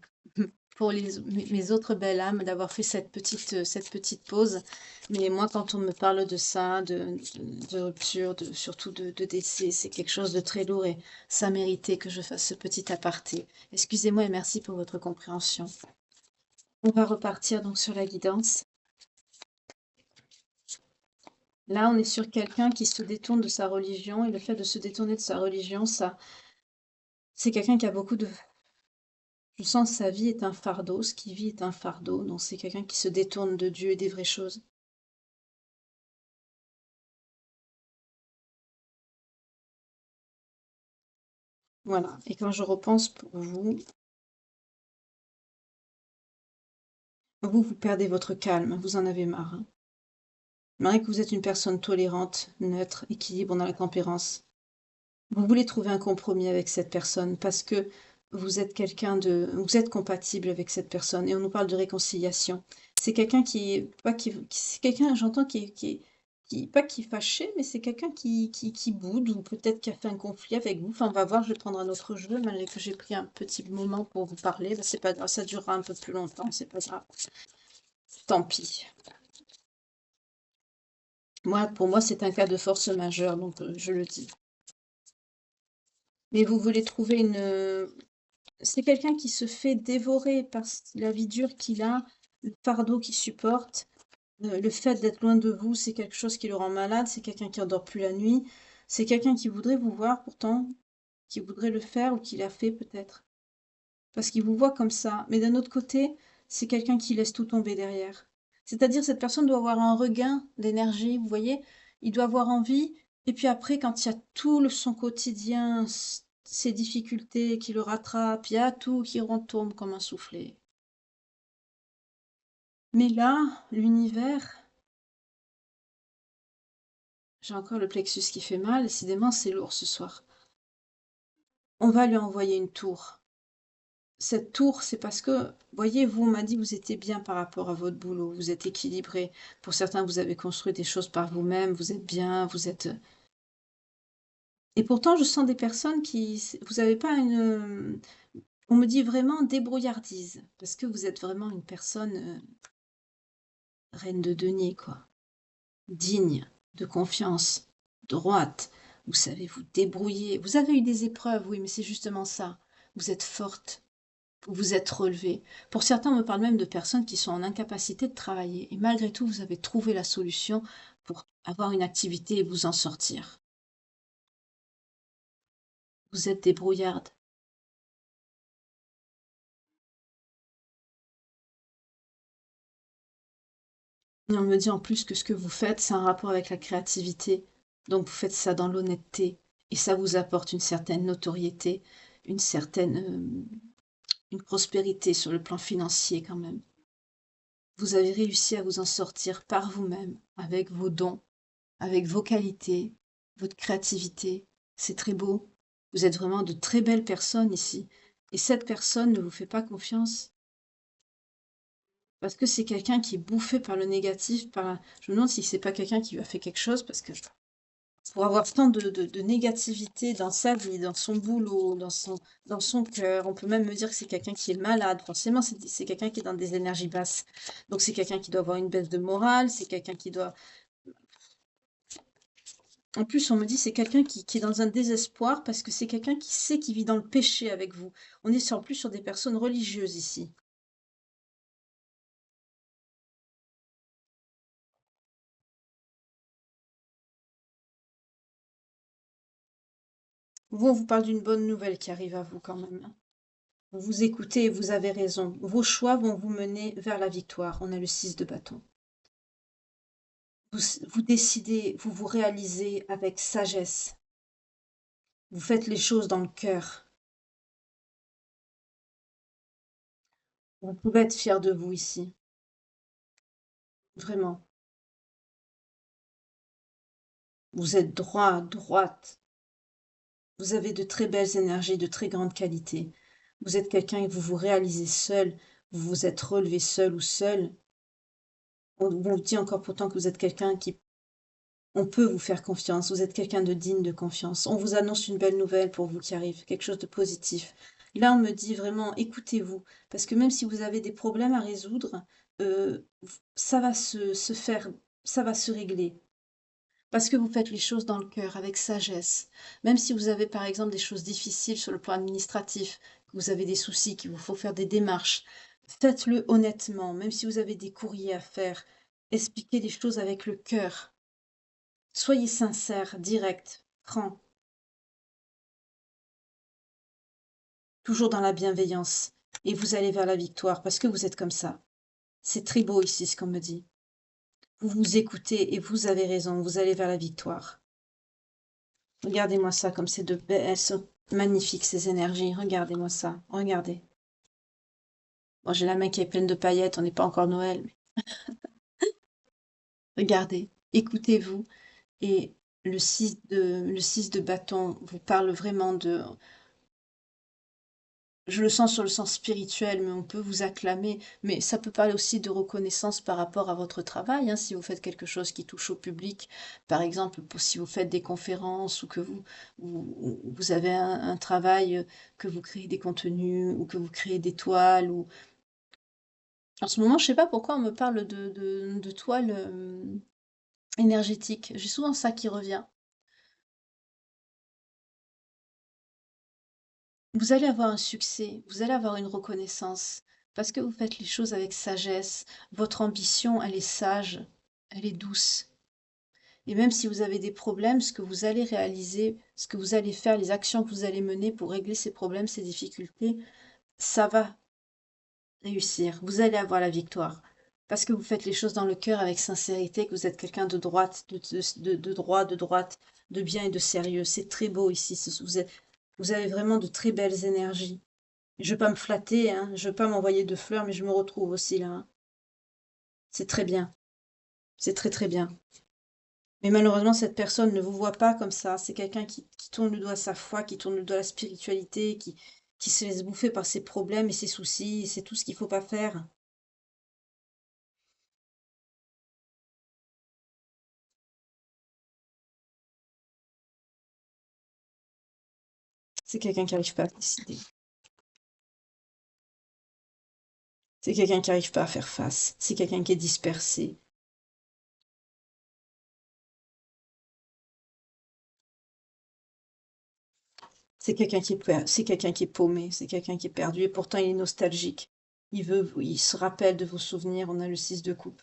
A: pour mes autres belles âmes d'avoir fait cette petite pause. Mais moi, quand on me parle de ça, de rupture, surtout de décès, c'est quelque chose de très lourd et ça méritait que je fasse ce petit aparté. Excusez-moi et merci pour votre compréhension. On va repartir donc sur la guidance. Là, on est sur quelqu'un qui se détourne de sa religion et le fait de se détourner de sa religion, ça, c'est quelqu'un qui a beaucoup de. Je sens que sa vie est un fardeau, ce qu'il vit est un fardeau, donc c'est quelqu'un qui se détourne de Dieu et des vraies choses. Voilà. Et quand je repense pour vous, vous perdez votre calme, vous en avez marre, hein. Malgré que vous êtes une personne tolérante, neutre, équilibre dans la tempérance, vous voulez trouver un compromis avec cette personne parce que vous êtes compatible avec cette personne et on nous parle de réconciliation. C'est quelqu'un c'est quelqu'un, j'entends, pas qui est fâché, mais c'est quelqu'un qui boude ou peut-être qui a fait un conflit avec vous. Enfin, on va voir, je vais prendre un autre jeu, malgré que j'ai pris un petit moment pour vous parler. Ben, c'est pas grave, ça durera un peu plus longtemps, c'est pas grave. Tant pis. Moi, pour moi, c'est un cas de force majeure, donc je le dis. Mais vous voulez trouver c'est quelqu'un qui se fait dévorer par la vie dure qu'il a, le fardeau qu'il supporte. Le fait d'être loin de vous, c'est quelque chose qui le rend malade. C'est quelqu'un qui endort plus la nuit. C'est quelqu'un qui voudrait vous voir pourtant, qui voudrait le faire ou qui l'a fait peut-être. Parce qu'il vous voit comme ça. Mais d'un autre côté, c'est quelqu'un qui laisse tout tomber derrière. C'est-à-dire, cette personne doit avoir un regain d'énergie, vous voyez? Il doit avoir envie. Et puis après, quand il y a son quotidien, ses difficultés qui le rattrapent, il y a tout qui retombe comme un soufflet. Mais là, l'univers, j'ai encore le plexus qui fait mal, décidément, c'est lourd ce soir. On va lui envoyer une tour. Cette tour, c'est parce que, voyez, vous, on m'a dit que vous étiez bien par rapport à votre boulot, vous êtes équilibré. Pour certains, vous avez construit des choses par vous-même, vous êtes bien, vous êtes. Et pourtant, je sens des personnes vous n'avez pas une. On me dit vraiment débrouillardise, parce que vous êtes vraiment une personne reine de denier, quoi. Digne, de confiance, droite. Vous savez vous débrouiller. Vous avez eu des épreuves, oui, mais c'est justement ça. Vous êtes forte, vous vous êtes relevée. Pour certains, on me parle même de personnes qui sont en incapacité de travailler. Et malgré tout, vous avez trouvé la solution pour avoir une activité et vous en sortir. Vous êtes débrouillarde. Et on me dit en plus que ce que vous faites, c'est un rapport avec la créativité. Donc vous faites ça dans l'honnêteté. Et ça vous apporte une certaine notoriété, une certaine une prospérité sur le plan financier quand même. Vous avez réussi à vous en sortir par vous-même, avec vos dons, avec vos qualités, votre créativité. C'est très beau. Vous êtes vraiment de très belles personnes ici. Et cette personne ne vous fait pas confiance parce que c'est quelqu'un qui est bouffé par le négatif. Je me demande si c'est pas quelqu'un qui lui a fait quelque chose parce que pour avoir tant de négativité dans sa vie, dans son boulot, dans son cœur. On peut même me dire que c'est quelqu'un qui est malade. Forcément, c'est quelqu'un qui est dans des énergies basses. Donc, c'est quelqu'un qui doit avoir une baisse de morale. C'est quelqu'un qui doit. En plus, on me dit c'est quelqu'un qui est dans un désespoir parce que c'est quelqu'un qui sait qu'il vit dans le péché avec vous. On est en plus sur des personnes religieuses ici. Vous, on vous parle d'une bonne nouvelle qui arrive à vous quand même, hein. Vous vous écoutez et vous avez raison. Vos choix vont vous mener vers la victoire. On a le 6 de bâton. Vous décidez, vous vous réalisez avec sagesse. Vous faites les choses dans le cœur. Vous pouvez être fier de vous ici. Vraiment. Vous êtes droit, droite. Vous avez de très belles énergies, de très grandes qualités. Vous êtes quelqu'un et vous vous réalisez seul. Vous vous êtes relevé seul ou seul. On vous dit encore pourtant que vous êtes quelqu'un qui on peut vous faire confiance, vous êtes quelqu'un de digne de confiance. On vous annonce une belle nouvelle pour vous qui arrive, quelque chose de positif. Là, on me dit vraiment, écoutez-vous, parce que même si vous avez des problèmes à résoudre, ça va se faire, ça va se régler. Parce que vous faites les choses dans le cœur, avec sagesse. Même si vous avez par exemple des choses difficiles sur le plan administratif, que vous avez des soucis, qu'il vous faut faire des démarches, faites-le honnêtement. Même si vous avez des courriers à faire, expliquez les choses avec le cœur. Soyez sincère, direct, franc, toujours dans la bienveillance, et vous allez vers la victoire, parce que vous êtes comme ça. C'est très beau ici ce qu'on me dit. Vous vous écoutez et vous avez raison, vous allez vers la victoire. Regardez-moi ça, comme c'est de belles, elles sont magnifiques ces énergies. Regardez-moi ça, regardez. Bon, j'ai la main qui est pleine de paillettes, on n'est pas encore Noël, mais regardez, écoutez-vous. Et le 6 de bâton vous parle vraiment de je le sens sur le sens spirituel, mais on peut vous acclamer. Mais ça peut parler aussi de reconnaissance par rapport à votre travail, hein, si vous faites quelque chose qui touche au public. Par exemple, si vous faites des conférences ou que vous avez un travail, que vous créez des contenus ou que vous créez des toiles. Ou... En ce moment, je ne sais pas pourquoi on me parle de toiles énergétiques. J'ai souvent ça qui revient. Vous allez avoir un succès, vous allez avoir une reconnaissance, parce que vous faites les choses avec sagesse. Votre ambition, elle est sage, elle est douce. Et même si vous avez des problèmes, ce que vous allez réaliser, ce que vous allez faire, les actions que vous allez mener pour régler ces problèmes, ces difficultés, ça va réussir. Vous allez avoir la victoire. Parce que vous faites les choses dans le cœur avec sincérité, que vous êtes quelqu'un de droite, de droit, de droite, de bien et de sérieux. C'est très beau ici. Vous avez vraiment de très belles énergies. Je veux pas me flatter, hein, je veux pas m'envoyer de fleurs, mais je me retrouve aussi là, hein. C'est très bien, c'est très très bien. Mais malheureusement, cette personne ne vous voit pas comme ça. C'est quelqu'un qui tourne le doigt à sa foi, qui tourne le doigt à la spiritualité, qui se laisse bouffer par ses problèmes et ses soucis, et c'est tout ce qu'il faut pas faire. C'est quelqu'un qui n'arrive pas à décider. C'est quelqu'un qui n'arrive pas à faire face. C'est quelqu'un qui est dispersé. C'est quelqu'un c'est quelqu'un qui est paumé. C'est quelqu'un qui est perdu. Et pourtant, il est nostalgique. Il se rappelle de vos souvenirs. On a le 6 de coupe.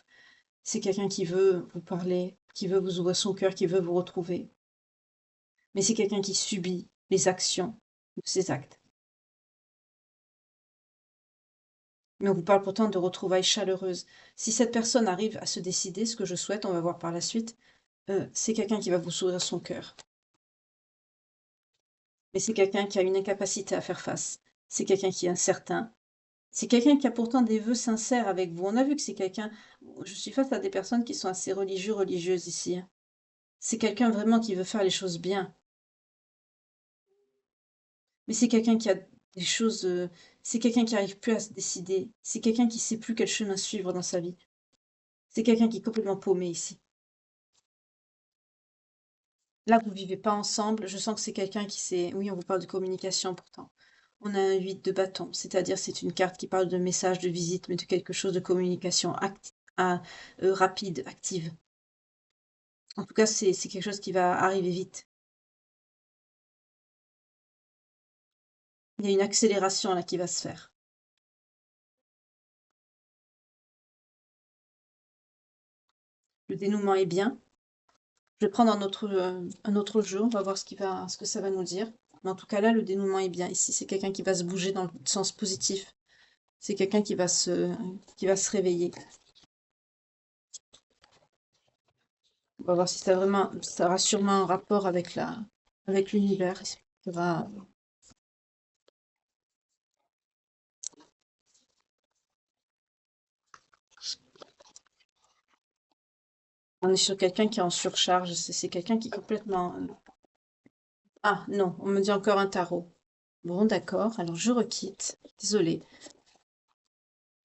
A: C'est quelqu'un qui veut vous parler, qui veut vous ouvrir son cœur, qui veut vous retrouver. Mais c'est quelqu'un qui subit les actions de ses actes. Mais on vous parle pourtant de retrouvailles chaleureuses. Si cette personne arrive à se décider, ce que je souhaite, on va voir par la suite, c'est quelqu'un qui va vous ouvrir son cœur. Mais c'est quelqu'un qui a une incapacité à faire face. C'est quelqu'un qui est incertain. C'est quelqu'un qui a pourtant des vœux sincères avec vous. On a vu que c'est quelqu'un... Je suis face à des personnes qui sont assez religieux, religieuses ici, hein. C'est quelqu'un vraiment qui veut faire les choses bien. Mais c'est quelqu'un qui a des choses, c'est quelqu'un qui arrive plus à se décider. C'est quelqu'un qui sait plus quel chemin suivre dans sa vie. C'est quelqu'un qui est complètement paumé ici. Là, vous vivez pas ensemble. Je sens que c'est quelqu'un qui sait. Oui, on vous parle de communication pourtant. On a un 8 de bâton, c'est-à-dire c'est une carte qui parle de message, de visite, mais de quelque chose de communication rapide, active. En tout cas, c'est quelque chose qui va arriver vite. Il y a une accélération là qui va se faire. Le dénouement est bien. Je vais prendre un autre jeu, on va voir ce que ça va nous dire. Mais en tout cas là, le dénouement est bien. Ici, c'est quelqu'un qui va se bouger dans le sens positif. C'est quelqu'un qui va se réveiller. On va voir si ça aura sûrement un rapport avec avec l'univers. Il y aura- On est sur quelqu'un qui est en surcharge, c'est quelqu'un qui est complètement... Ah non, on me dit encore un tarot. Bon, d'accord, alors je requitte. Désolée.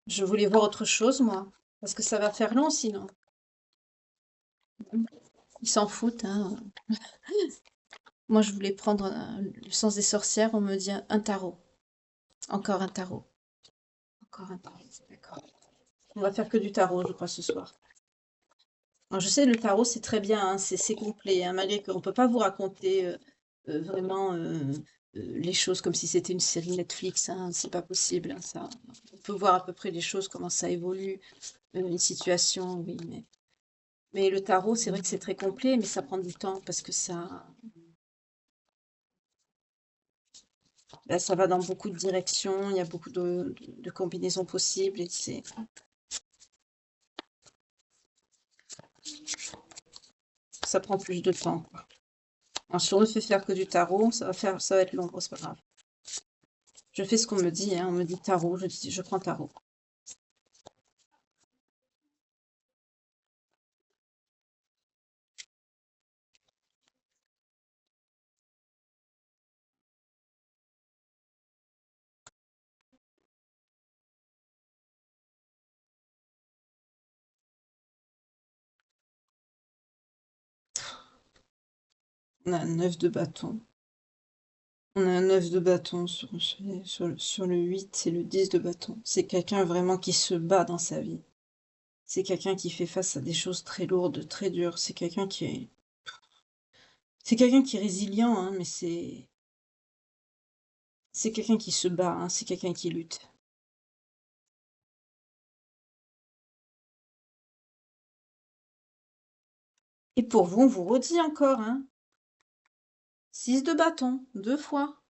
A: Je voulais voir autre chose, moi. Parce que ça va faire long sinon. Ils s'en foutent, hein. Moi, je voulais prendre le sens des sorcières. On me dit un tarot. Encore un tarot. Encore un tarot. D'accord. On va faire que du tarot, je crois, ce soir. Alors, je sais, le tarot, c'est très bien, hein, c'est complet, hein, malgré qu'on ne peut pas vous raconter vraiment les choses comme si c'était une série Netflix, hein, c'est pas possible, hein, ça. On peut voir à peu près les choses, comment ça évolue, une situation, oui, mais le tarot, c'est vrai que c'est très complet, mais ça prend du temps parce que là, ça va dans beaucoup de directions, il y a beaucoup de combinaisons possibles et ça prend plus de temps, quoi. Alors, si on ne fait faire que du tarot, ça va être long, bon, c'est pas grave. Je fais ce qu'on me dit, hein, on me dit tarot, je dis je prends tarot. On a un 9 de bâton. On a un 9 de bâton sur le 8 et le 10 de bâton. C'est quelqu'un vraiment qui se bat dans sa vie. C'est quelqu'un qui fait face à des choses très lourdes, très dures. C'est quelqu'un qui est résilient, hein, mais c'est quelqu'un qui se bat, hein, c'est quelqu'un qui lutte. Et pour vous, on vous redit encore, hein, 6 de bâton, 2 fois.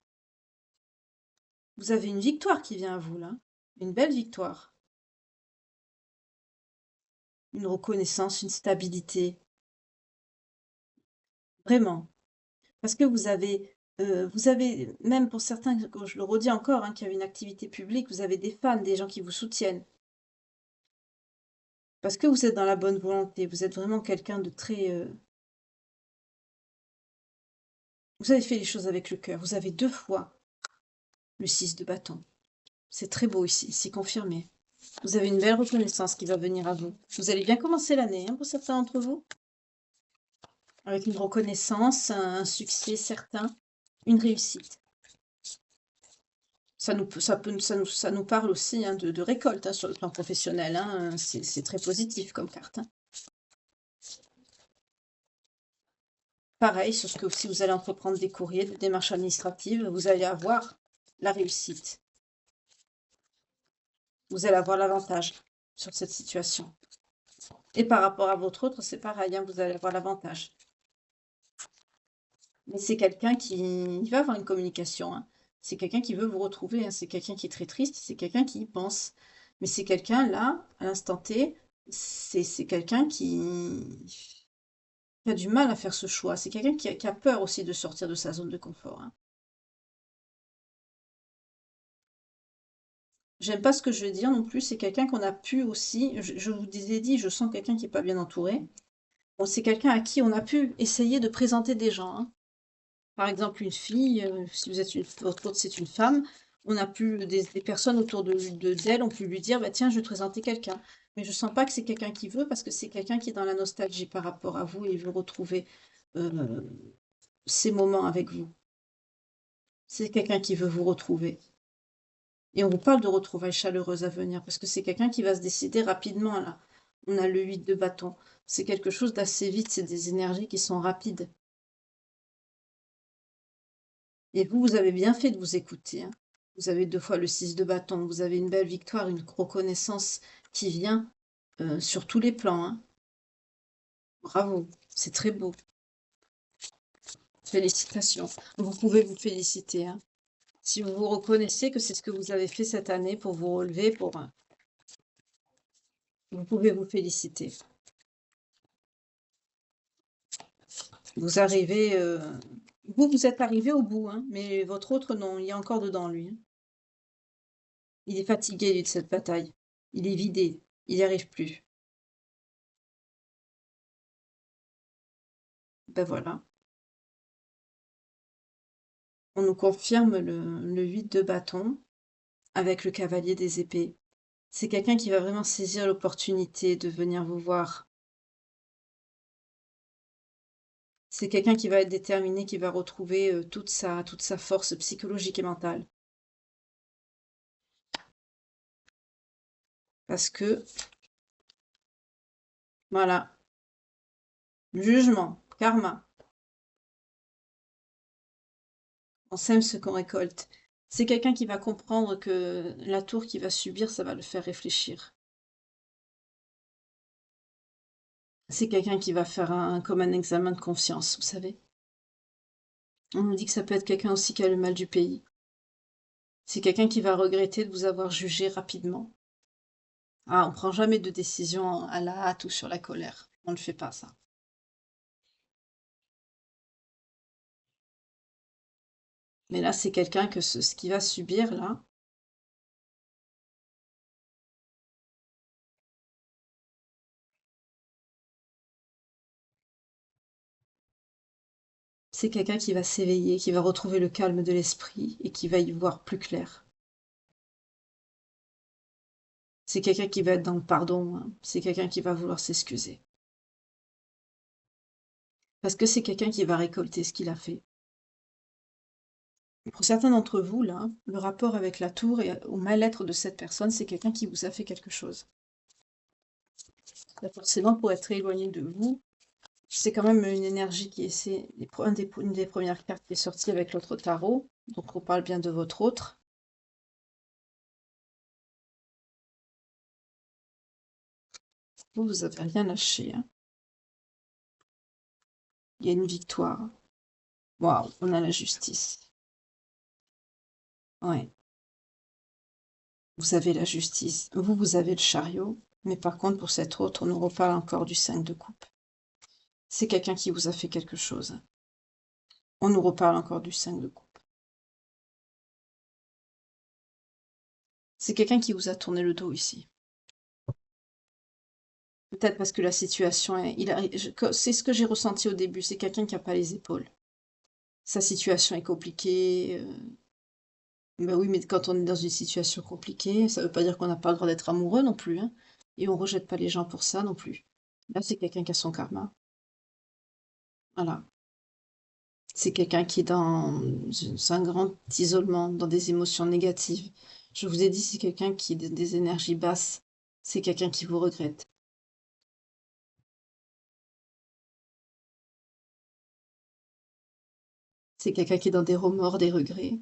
A: Vous avez une victoire qui vient à vous, là. Une belle victoire. Une reconnaissance, une stabilité. Vraiment. Parce que vous avez, même pour certains, comme je le redis encore, hein, qui avez une activité publique, vous avez des fans, des gens qui vous soutiennent. Parce que vous êtes dans la bonne volonté, vous êtes vraiment quelqu'un de très... Vous avez fait les choses avec le cœur. Vous avez 2 fois le 6 de bâton. C'est très beau ici, c'est confirmé. Vous avez une belle reconnaissance qui va venir à vous. Vous allez bien commencer l'année, hein, pour certains d'entre vous, avec une reconnaissance, un succès certain, une réussite. Ça nous parle aussi, hein, de récolte, hein, sur le plan professionnel, hein, c'est très positif comme carte, hein. Pareil, sur ce que si vous allez entreprendre des courriers, des démarches administratives, vous allez avoir la réussite. Vous allez avoir l'avantage sur cette situation. Et par rapport à votre autre, c'est pareil, hein, vous allez avoir l'avantage. Mais c'est quelqu'un qui va avoir une communication, hein. C'est quelqu'un qui veut vous retrouver, hein. C'est quelqu'un qui est très triste, c'est quelqu'un qui y pense. Mais c'est quelqu'un là, à l'instant T, c'est quelqu'un qui a du mal à faire ce choix. C'est quelqu'un qui a peur aussi de sortir de sa zone de confort, hein. J'aime pas ce que je vais dire non plus, c'est quelqu'un qu'on a pu aussi, je vous ai dit, je sens quelqu'un qui est pas bien entouré. Bon, c'est quelqu'un à qui on a pu essayer de présenter des gens, hein. Par exemple, une fille, si vous êtes votre autre, c'est une femme, on a pu, des personnes autour d'elle ont pu lui dire, bah tiens, je vais te présenter quelqu'un. Mais je sens pas que c'est quelqu'un qui veut, parce que c'est quelqu'un qui est dans la nostalgie par rapport à vous et il veut retrouver euh, ces moments avec vous. C'est quelqu'un qui veut vous retrouver. Et on vous parle de retrouvailles chaleureuses à venir, parce que c'est quelqu'un qui va se décider rapidement, là. On a le 8 de bâton. C'est quelque chose d'assez vite, c'est des énergies qui sont rapides. Et vous avez bien fait de vous écouter, hein. Vous avez 2 fois le 6 de bâton. Vous avez une belle victoire, une reconnaissance qui vient sur tous les plans, hein. Bravo, c'est très beau. Félicitations. Vous pouvez vous féliciter, hein. Si vous vous reconnaissez que c'est ce que vous avez fait cette année pour vous relever, vous pouvez vous féliciter. Vous arrivez, vous êtes arrivé au bout, hein, mais votre autre non, il y a encore dedans lui, hein. Il est fatigué lui de cette bataille. Il est vidé, il n'y arrive plus. Ben voilà. On nous confirme le 8 de bâton avec le cavalier des épées. C'est quelqu'un qui va vraiment saisir l'opportunité de venir vous voir. C'est quelqu'un qui va être déterminé, qui va retrouver, toute sa force psychologique et mentale. Parce que, voilà, jugement, karma, on sème ce qu'on récolte. C'est quelqu'un qui va comprendre que la tour qu'il va subir, ça va le faire réfléchir. C'est quelqu'un qui va faire comme un examen de conscience, vous savez. On nous dit que ça peut être quelqu'un aussi qui a le mal du pays. C'est quelqu'un qui va regretter de vous avoir jugé rapidement. Ah, on prend jamais de décision à la hâte ou sur la colère. On ne le fait pas, ça. Mais là, c'est quelqu'un que ce qu'il va subir, là, c'est quelqu'un qui va s'éveiller, qui va retrouver le calme de l'esprit et qui va y voir plus clair. C'est quelqu'un qui va être dans le pardon, hein. C'est quelqu'un qui va vouloir s'excuser. Parce que c'est quelqu'un qui va récolter ce qu'il a fait. Pour certains d'entre vous, là, le rapport avec la tour et au mal-être de cette personne, c'est quelqu'un qui vous a fait quelque chose. Là, forcément, pour être éloigné de vous, c'est quand même une énergie qui est... C'est une des premières cartes qui est sortie avec l'autre tarot. Donc, on parle bien de votre autre. Vous avez rien lâché, hein. Il y a une victoire. Waouh, on a la justice. Ouais, vous avez la justice. Vous avez le chariot. Mais par contre, pour cette autre, on nous reparle encore du 5 de coupe. C'est quelqu'un qui vous a fait quelque chose. On nous reparle encore du 5 de coupe. C'est quelqu'un qui vous a tourné le dos ici. Peut-être parce que la situation est... C'est ce que j'ai ressenti au début. C'est quelqu'un qui n'a pas les épaules. Sa situation est compliquée. Ben oui, mais quand on est dans une situation compliquée, ça ne veut pas dire qu'on n'a pas le droit d'être amoureux non plus, hein. Et on rejette pas les gens pour ça non plus. Là, c'est quelqu'un qui a son karma. Voilà. C'est quelqu'un qui est dans un grand isolement, dans des émotions négatives. Je vous ai dit, c'est quelqu'un qui est des énergies basses. C'est quelqu'un qui vous regrette. C'est quelqu'un qui est dans des remords, des regrets.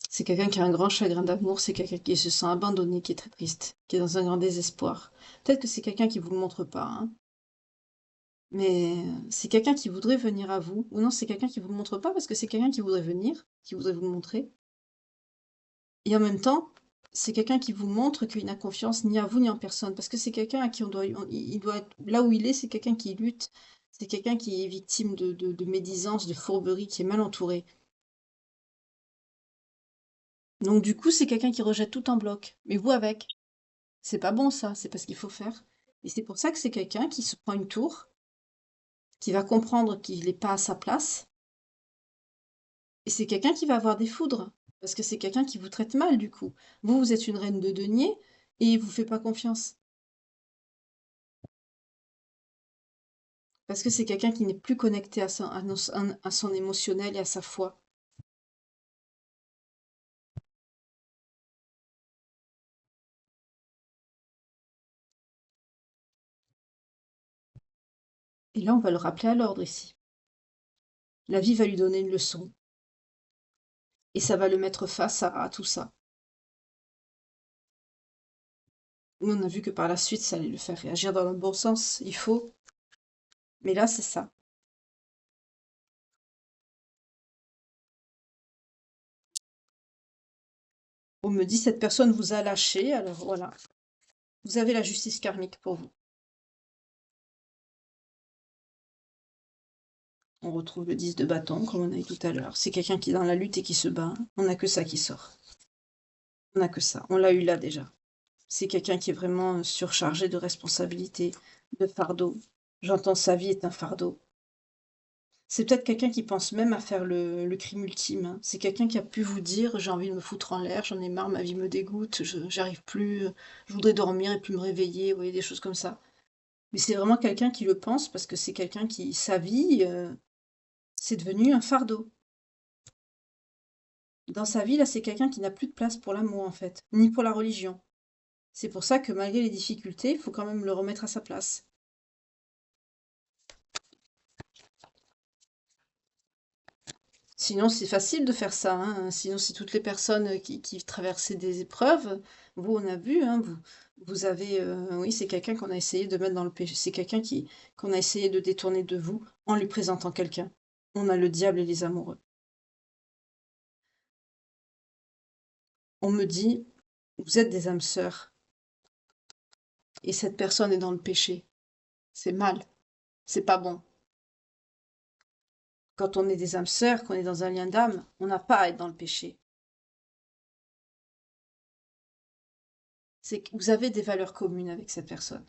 A: C'est quelqu'un qui a un grand chagrin d'amour. C'est quelqu'un qui se sent abandonné, qui est très triste, qui est dans un grand désespoir. Peut-être que c'est quelqu'un qui vous le montre pas, hein. Mais c'est quelqu'un qui voudrait venir à vous. Ou non, c'est quelqu'un qui vous le montre pas parce que c'est quelqu'un qui voudrait venir, qui voudrait vous le montrer. Et en même temps, c'est quelqu'un qui vous montre qu'il n'a confiance ni à vous ni en personne. Parce que c'est quelqu'un à qui il doit être, là où il est, c'est quelqu'un qui lutte. C'est quelqu'un qui est victime de médisance, de fourberie, qui est mal entouré. Donc du coup, c'est quelqu'un qui rejette tout en bloc. Mais vous avec. C'est pas bon ça, c'est pas ce qu'il faut faire. Et c'est pour ça que c'est quelqu'un qui se prend une tour, qui va comprendre qu'il n'est pas à sa place. Et c'est quelqu'un qui va avoir des foudres. Parce que c'est quelqu'un qui vous traite mal du coup. Vous, vous êtes une reine de denier et il vous fait pas confiance. Parce que c'est quelqu'un qui n'est plus connecté à son émotionnel et à sa foi. Et là, on va le rappeler à l'ordre ici. La vie va lui donner une leçon. Et ça va le mettre face à tout ça. Nous, on a vu que par la suite, ça allait le faire réagir dans le bon sens. Il faut. Mais là, c'est ça. On me dit, cette personne vous a lâché, alors voilà. Vous avez la justice karmique pour vous. On retrouve le 10 de bâton, comme on a eu tout à l'heure. C'est quelqu'un qui est dans la lutte et qui se bat. On n'a que ça qui sort. On n'a que ça. On l'a eu là déjà. C'est quelqu'un qui est vraiment surchargé de responsabilités, de fardeau. J'entends sa vie est un fardeau. C'est peut-être quelqu'un qui pense même à faire le crime ultime, hein. C'est quelqu'un qui a pu vous dire: «J'ai envie de me foutre en l'air, j'en ai marre, ma vie me dégoûte, je j'arrive plus, je voudrais dormir et plus me réveiller», vous voyez? Des choses comme ça. Mais c'est vraiment quelqu'un qui le pense parce que c'est quelqu'un qui sa vie, c'est devenu un fardeau. Dans sa vie, là, c'est quelqu'un qui n'a plus de place pour l'amour, en fait, ni pour la religion. C'est pour ça que malgré les difficultés, il faut quand même le remettre à sa place. Sinon, c'est facile de faire ça, hein. Sinon, c'est toutes les personnes qui traversaient des épreuves. Vous, on a vu, hein, vous avez, oui, c'est quelqu'un qu'on a essayé de mettre dans le péché. C'est quelqu'un qu'on a essayé de détourner de vous en lui présentant quelqu'un. On a le diable et les amoureux. On me dit, vous êtes des âmes sœurs et cette personne est dans le péché. C'est mal, c'est pas bon. Quand on est des âmes sœurs, qu'on est dans un lien d'âme, on n'a pas à être dans le péché. C'est que vous avez des valeurs communes avec cette personne.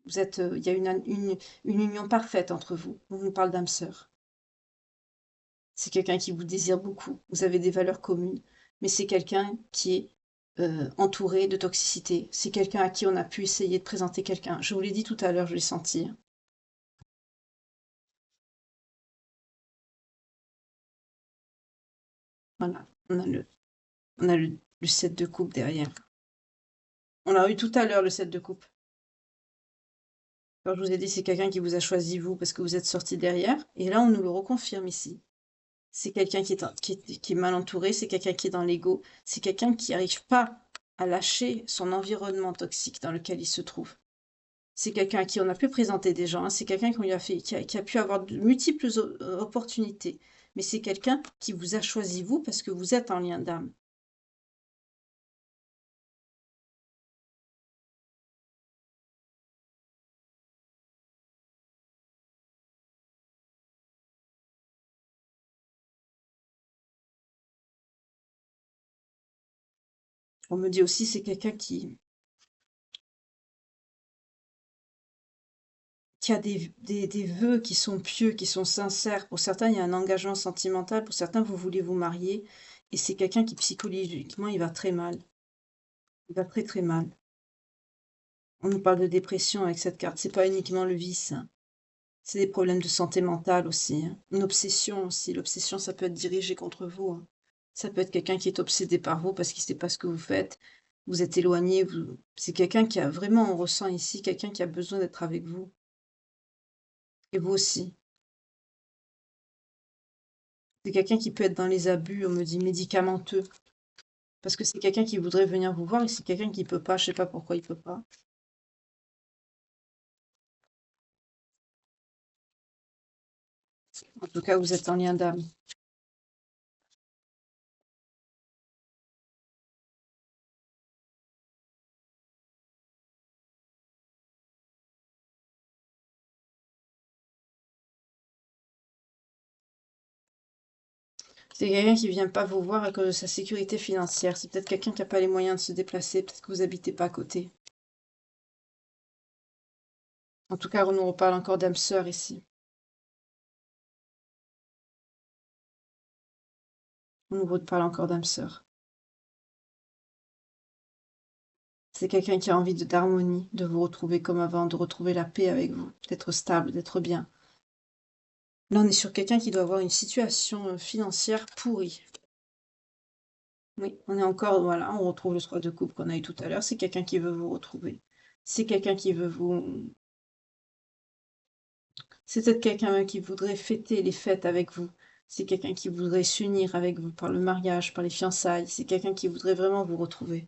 A: Vous êtes, il y a une union parfaite entre vous. On vous parle d'âme sœur. C'est quelqu'un qui vous désire beaucoup. Vous avez des valeurs communes. Mais c'est quelqu'un qui est entouré de toxicité. C'est quelqu'un à qui on a pu essayer de présenter quelqu'un. Je vous l'ai dit tout à l'heure, je l'ai senti, hein. Voilà. On a le 7 de coupe derrière. On l'a eu tout à l'heure, le 7 de coupe. Quand je vous ai dit, c'est quelqu'un qui vous a choisi vous parce que vous êtes sorti derrière. Et là, on nous le reconfirme ici. C'est quelqu'un qui est mal entouré, c'est quelqu'un qui est dans l'ego, c'est quelqu'un qui n'arrive pas à lâcher son environnement toxique dans lequel il se trouve. C'est quelqu'un à qui on a pu présenter des gens, hein, c'est quelqu'un qu'on lui a fait, qui a pu avoir de multiples opportunités. Mais c'est quelqu'un qui vous a choisi vous parce que vous êtes en lien d'âme. On me dit aussi c'est quelqu'un qui a des vœux qui sont pieux, qui sont sincères. Pour certains, il y a un engagement sentimental. Pour certains, vous voulez vous marier. Et c'est quelqu'un qui psychologiquement, il va très mal. Il va très très mal. On nous parle de dépression avec cette carte. C'est pas uniquement le vice, hein. C'est des problèmes de santé mentale aussi, hein. Une obsession aussi. L'obsession, ça peut être dirigé contre vous, hein. Ça peut être quelqu'un qui est obsédé par vous parce qu'il sait pas ce que vous faites. Vous êtes éloigné. C'est quelqu'un qui a vraiment, on ressent ici, quelqu'un qui a besoin d'être avec vous. Et vous aussi. C'est quelqu'un qui peut être dans les abus, on me dit médicamenteux. Parce que c'est quelqu'un qui voudrait venir vous voir et c'est quelqu'un qui peut pas. Je sais pas pourquoi il peut pas. En tout cas, vous êtes en lien d'âme. C'est quelqu'un qui vient pas vous voir à cause de sa sécurité financière. C'est peut-être quelqu'un qui a pas les moyens de se déplacer. Peut-être que vous habitez pas à côté. En tout cas, on nous reparle encore d'âme sœur ici. On nous reparle encore d'âme sœur. C'est quelqu'un qui a envie d'harmonie, de vous retrouver comme avant, de retrouver la paix avec vous, d'être stable, d'être bien. Là, on est sur quelqu'un qui doit avoir une situation financière pourrie. Oui, on est encore, voilà, on retrouve le 3 de coupe qu'on a eu tout à l'heure. C'est quelqu'un qui veut vous retrouver. C'est quelqu'un qui veut vous... C'est peut-être quelqu'un même qui voudrait fêter les fêtes avec vous. C'est quelqu'un qui voudrait s'unir avec vous par le mariage, par les fiançailles. C'est quelqu'un qui voudrait vraiment vous retrouver.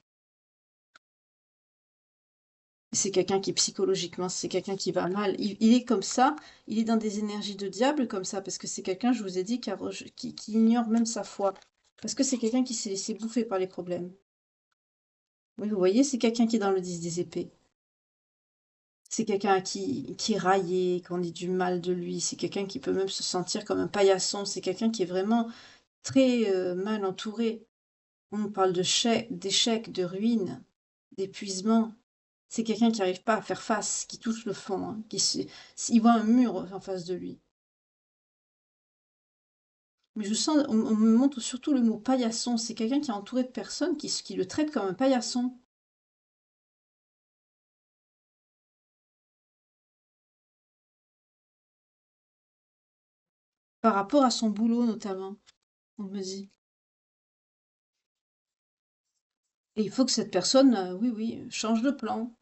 A: C'est quelqu'un qui psychologiquement, c'est quelqu'un qui va mal. Il est comme ça, il est dans des énergies de diable comme ça, parce que c'est quelqu'un, je vous ai dit, qui ignore même sa foi. Parce que c'est quelqu'un qui s'est laissé bouffer par les problèmes. Oui, vous voyez, c'est quelqu'un qui est dans le 10 des épées. C'est quelqu'un à qui est raillé, qu'on dit du mal de lui. C'est quelqu'un qui peut même se sentir comme un paillasson. C'est quelqu'un qui est vraiment très mal entouré. On nous parle d'échec, de ruine, d'épuisement. C'est quelqu'un qui n'arrive pas à faire face, qui touche le fond, hein, il voit un mur en face de lui. Mais je sens, on me montre surtout le mot paillasson. C'est quelqu'un qui est entouré de personnes qui le traitent comme un paillasson. Par rapport à son boulot, notamment, on me dit. Et il faut que cette personne, oui, oui, change de plan,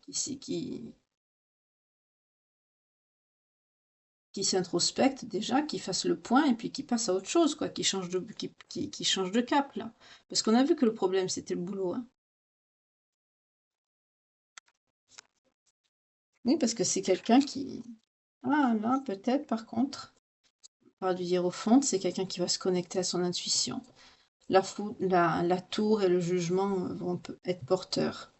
A: qui s'introspecte déjà, qui fasse le point et puis qui passe à autre chose, quoi, qui change de cap, là. Parce qu'on a vu que le problème, c'était le boulot, hein. Oui, parce que c'est quelqu'un qui... Ah, là, peut-être, par contre, on va lui dire au fond, c'est quelqu'un qui va se connecter à son intuition. La tour et le jugement vont être porteurs.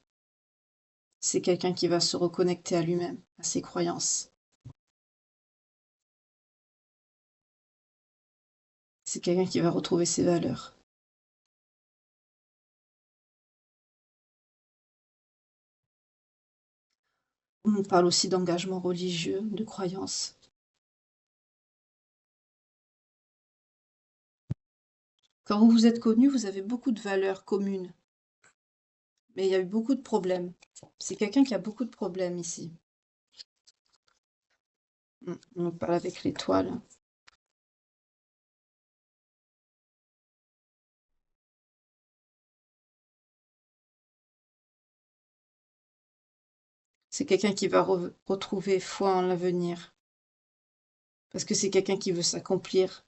A: C'est quelqu'un qui va se reconnecter à lui-même, à ses croyances. C'est quelqu'un qui va retrouver ses valeurs. On parle aussi d'engagement religieux, de croyance. Quand vous vous êtes connus, vous avez beaucoup de valeurs communes, mais il y a eu beaucoup de problèmes. C'est quelqu'un qui a beaucoup de problèmes ici. On parle avec l'étoile. C'est quelqu'un qui va retrouver foi en l'avenir, parce que c'est quelqu'un qui veut s'accomplir.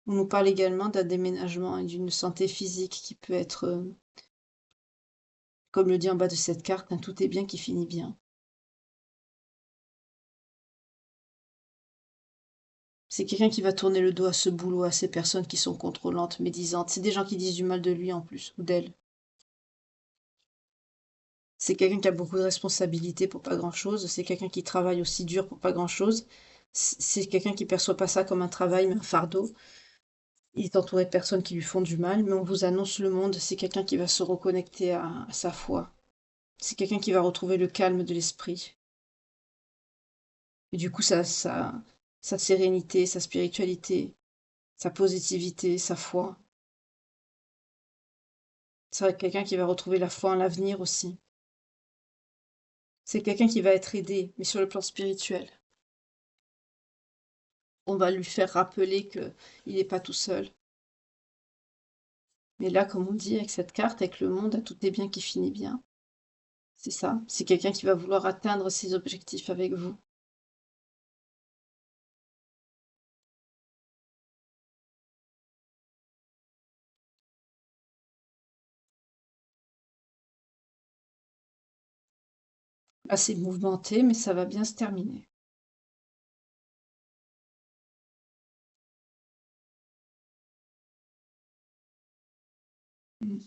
A: On nous parle également d'un déménagement et d'une santé physique qui peut être, comme le dit en bas de cette carte, un tout est bien qui finit bien. C'est quelqu'un qui va tourner le dos à ce boulot, à ces personnes qui sont contrôlantes, médisantes. C'est des gens qui disent du mal de lui en plus, ou d'elle. C'est quelqu'un qui a beaucoup de responsabilités pour pas grand-chose. C'est quelqu'un qui travaille aussi dur pour pas grand-chose. C'est quelqu'un qui perçoit pas ça comme un travail, mais un fardeau. Il est entouré de personnes qui lui font du mal, mais on vous annonce le monde. C'est quelqu'un qui va se reconnecter à sa foi. C'est quelqu'un qui va retrouver le calme de l'esprit. Et du coup, sa sérénité, sa spiritualité, sa positivité, sa foi. C'est quelqu'un qui va retrouver la foi en l'avenir aussi. C'est quelqu'un qui va être aidé, mais sur le plan spirituel. On va lui faire rappeler que il n'est pas tout seul. Mais là, comme on dit avec cette carte, avec le monde, tout est bien qui finit bien. C'est ça. C'est quelqu'un qui va vouloir atteindre ses objectifs avec vous. Assez mouvementé, mais ça va bien se terminer. Mm.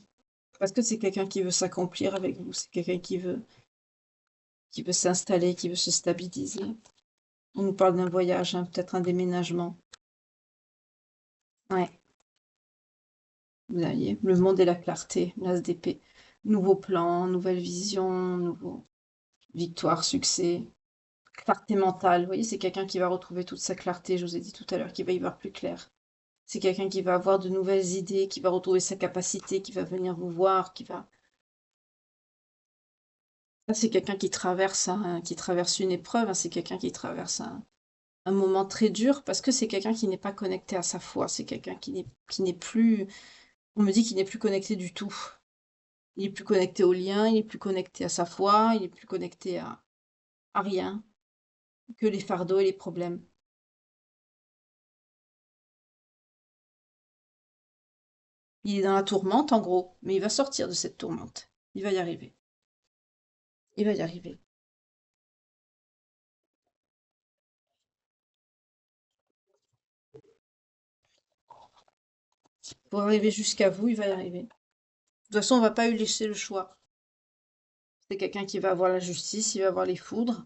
A: Parce que c'est quelqu'un qui veut s'accomplir avec vous. C'est quelqu'un qui veut s'installer, qui veut se stabiliser. On nous parle d'un voyage, hein, peut-être un déménagement. Ouais, vous voyez, le monde et la clarté, l'as d'épée. Nouveaux plans, nouvelle vision, nouveau victoire, succès, clarté mentale. Vous voyez, c'est quelqu'un qui va retrouver toute sa clarté, je vous ai dit tout à l'heure, qui va y voir plus clair. C'est quelqu'un qui va avoir de nouvelles idées, qui va retrouver sa capacité, qui va venir vous voir, qui va... Ça, c'est quelqu'un qui traverse une épreuve, hein, c'est quelqu'un qui traverse un moment très dur parce que c'est quelqu'un qui n'est pas connecté à sa foi, c'est quelqu'un qui n'est plus, on me dit qu'il n'est plus connecté du tout. Il est plus connecté au lien, il est plus connecté à sa foi, il est plus connecté à rien que les fardeaux et les problèmes. Il est dans la tourmente en gros, mais il va sortir de cette tourmente. Il va y arriver. Il va y arriver. Pour arriver jusqu'à vous, il va y arriver. De toute façon, on va pas lui laisser le choix. C'est quelqu'un qui va avoir la justice, il va avoir les foudres,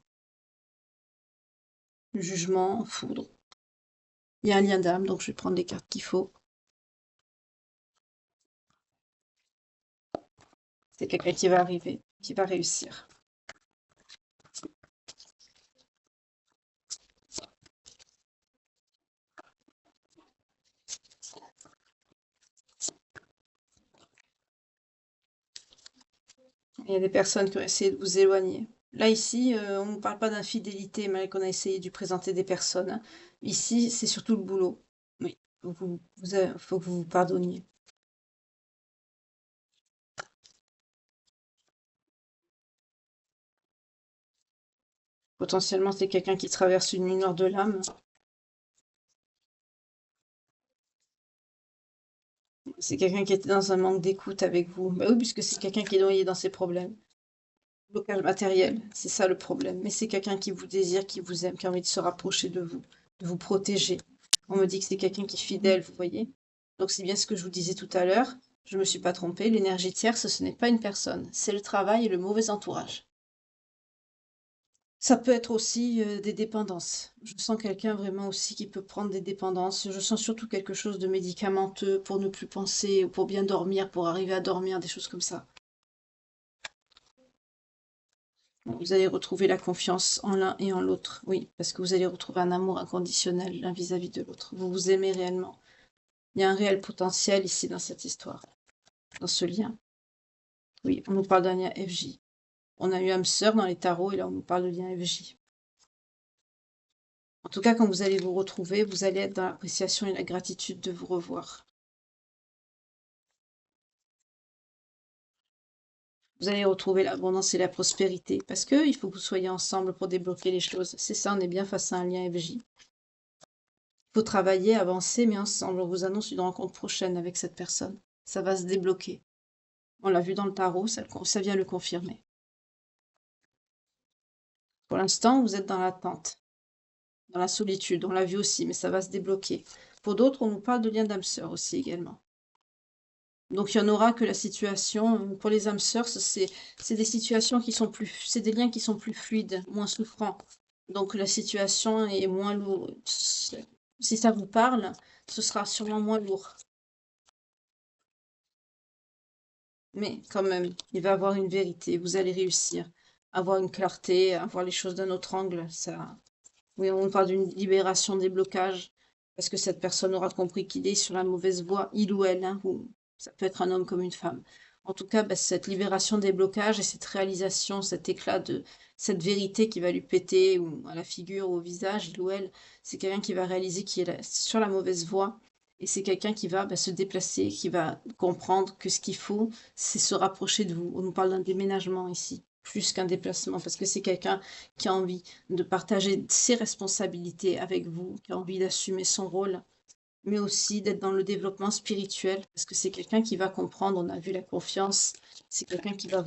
A: le jugement, foudre. Il y a un lien d'âme, donc je vais prendre les cartes qu'il faut. C'est quelqu'un qui va arriver, qui va réussir. Il y a des personnes qui ont essayé de vous éloigner. Là, ici, on ne parle pas d'infidélité, malgré qu'on a essayé de présenter des personnes, hein. Ici, c'est surtout le boulot. Oui, faut que vous vous pardonniez. Potentiellement, c'est quelqu'un qui traverse une nuit noire de l'âme. C'est quelqu'un qui était dans un manque d'écoute avec vous. Bah oui, puisque c'est quelqu'un qui est noyé dans ses problèmes. Blocage matériel, c'est ça le problème. Mais c'est quelqu'un qui vous désire, qui vous aime, qui a envie de se rapprocher de vous protéger. On me dit que c'est quelqu'un qui est fidèle, vous voyez. Donc c'est bien ce que je vous disais tout à l'heure. Je ne me suis pas trompée. L'énergie tierce, ce n'est pas une personne. C'est le travail et le mauvais entourage. Ça peut être aussi des dépendances. Je sens quelqu'un vraiment aussi qui peut prendre des dépendances. Je sens surtout quelque chose de médicamenteux pour ne plus penser, ou pour bien dormir, pour arriver à dormir, des choses comme ça. Vous allez retrouver la confiance en l'un et en l'autre, oui, parce que vous allez retrouver un amour inconditionnel l'un vis-à-vis de l'autre. Vous vous aimez réellement. Il y a un réel potentiel ici dans cette histoire, dans ce lien. Oui, on nous parle d'un lien FJ. On a eu âme sœur dans les tarots et là on nous parle de lien FJ. En tout cas, quand vous allez vous retrouver, vous allez être dans l'appréciation et la gratitude de vous revoir. Vous allez retrouver l'abondance et la prospérité parce que il faut que vous soyez ensemble pour débloquer les choses. C'est ça, on est bien face à un lien FJ. Il faut travailler, avancer, mais ensemble. On vous annonce une rencontre prochaine avec cette personne. Ça va se débloquer. On l'a vu dans le tarot, ça vient le confirmer. Pour l'instant, vous êtes dans l'attente, dans la solitude. On l'a vu aussi, mais ça va se débloquer. Pour d'autres, on nous parle de liens d'âme sœur aussi également. Donc il y en aura que la situation, pour les âmes sœurs, c'est des situations qui sont plus, c'est des liens qui sont plus fluides, moins souffrants. Donc la situation est moins lourde. Si ça vous parle, ce sera sûrement moins lourd. Mais quand même, il va avoir une vérité. Vous allez réussir à avoir une clarté, à voir les choses d'un autre angle. Ça, oui, on parle d'une libération des blocages parce que cette personne aura compris qu'il est sur la mauvaise voie, il ou elle, hein, ou ça peut être un homme comme une femme. En tout cas, bah, cette libération des blocages et cette réalisation, cet éclat de cette vérité qui va lui péter ou à la figure ou au visage, il ou elle, c'est quelqu'un qui va réaliser qu'il est sur la mauvaise voie. Et c'est quelqu'un qui va bah, se déplacer, qui va comprendre que ce qu'il faut, c'est se rapprocher de vous. On nous parle d'un déménagement ici, plus qu'un déplacement, parce que c'est quelqu'un qui a envie de partager ses responsabilités avec vous, qui a envie d'assumer son rôle, mais aussi d'être dans le développement spirituel, parce que c'est quelqu'un qui va comprendre, on a vu la confiance, c'est quelqu'un qui va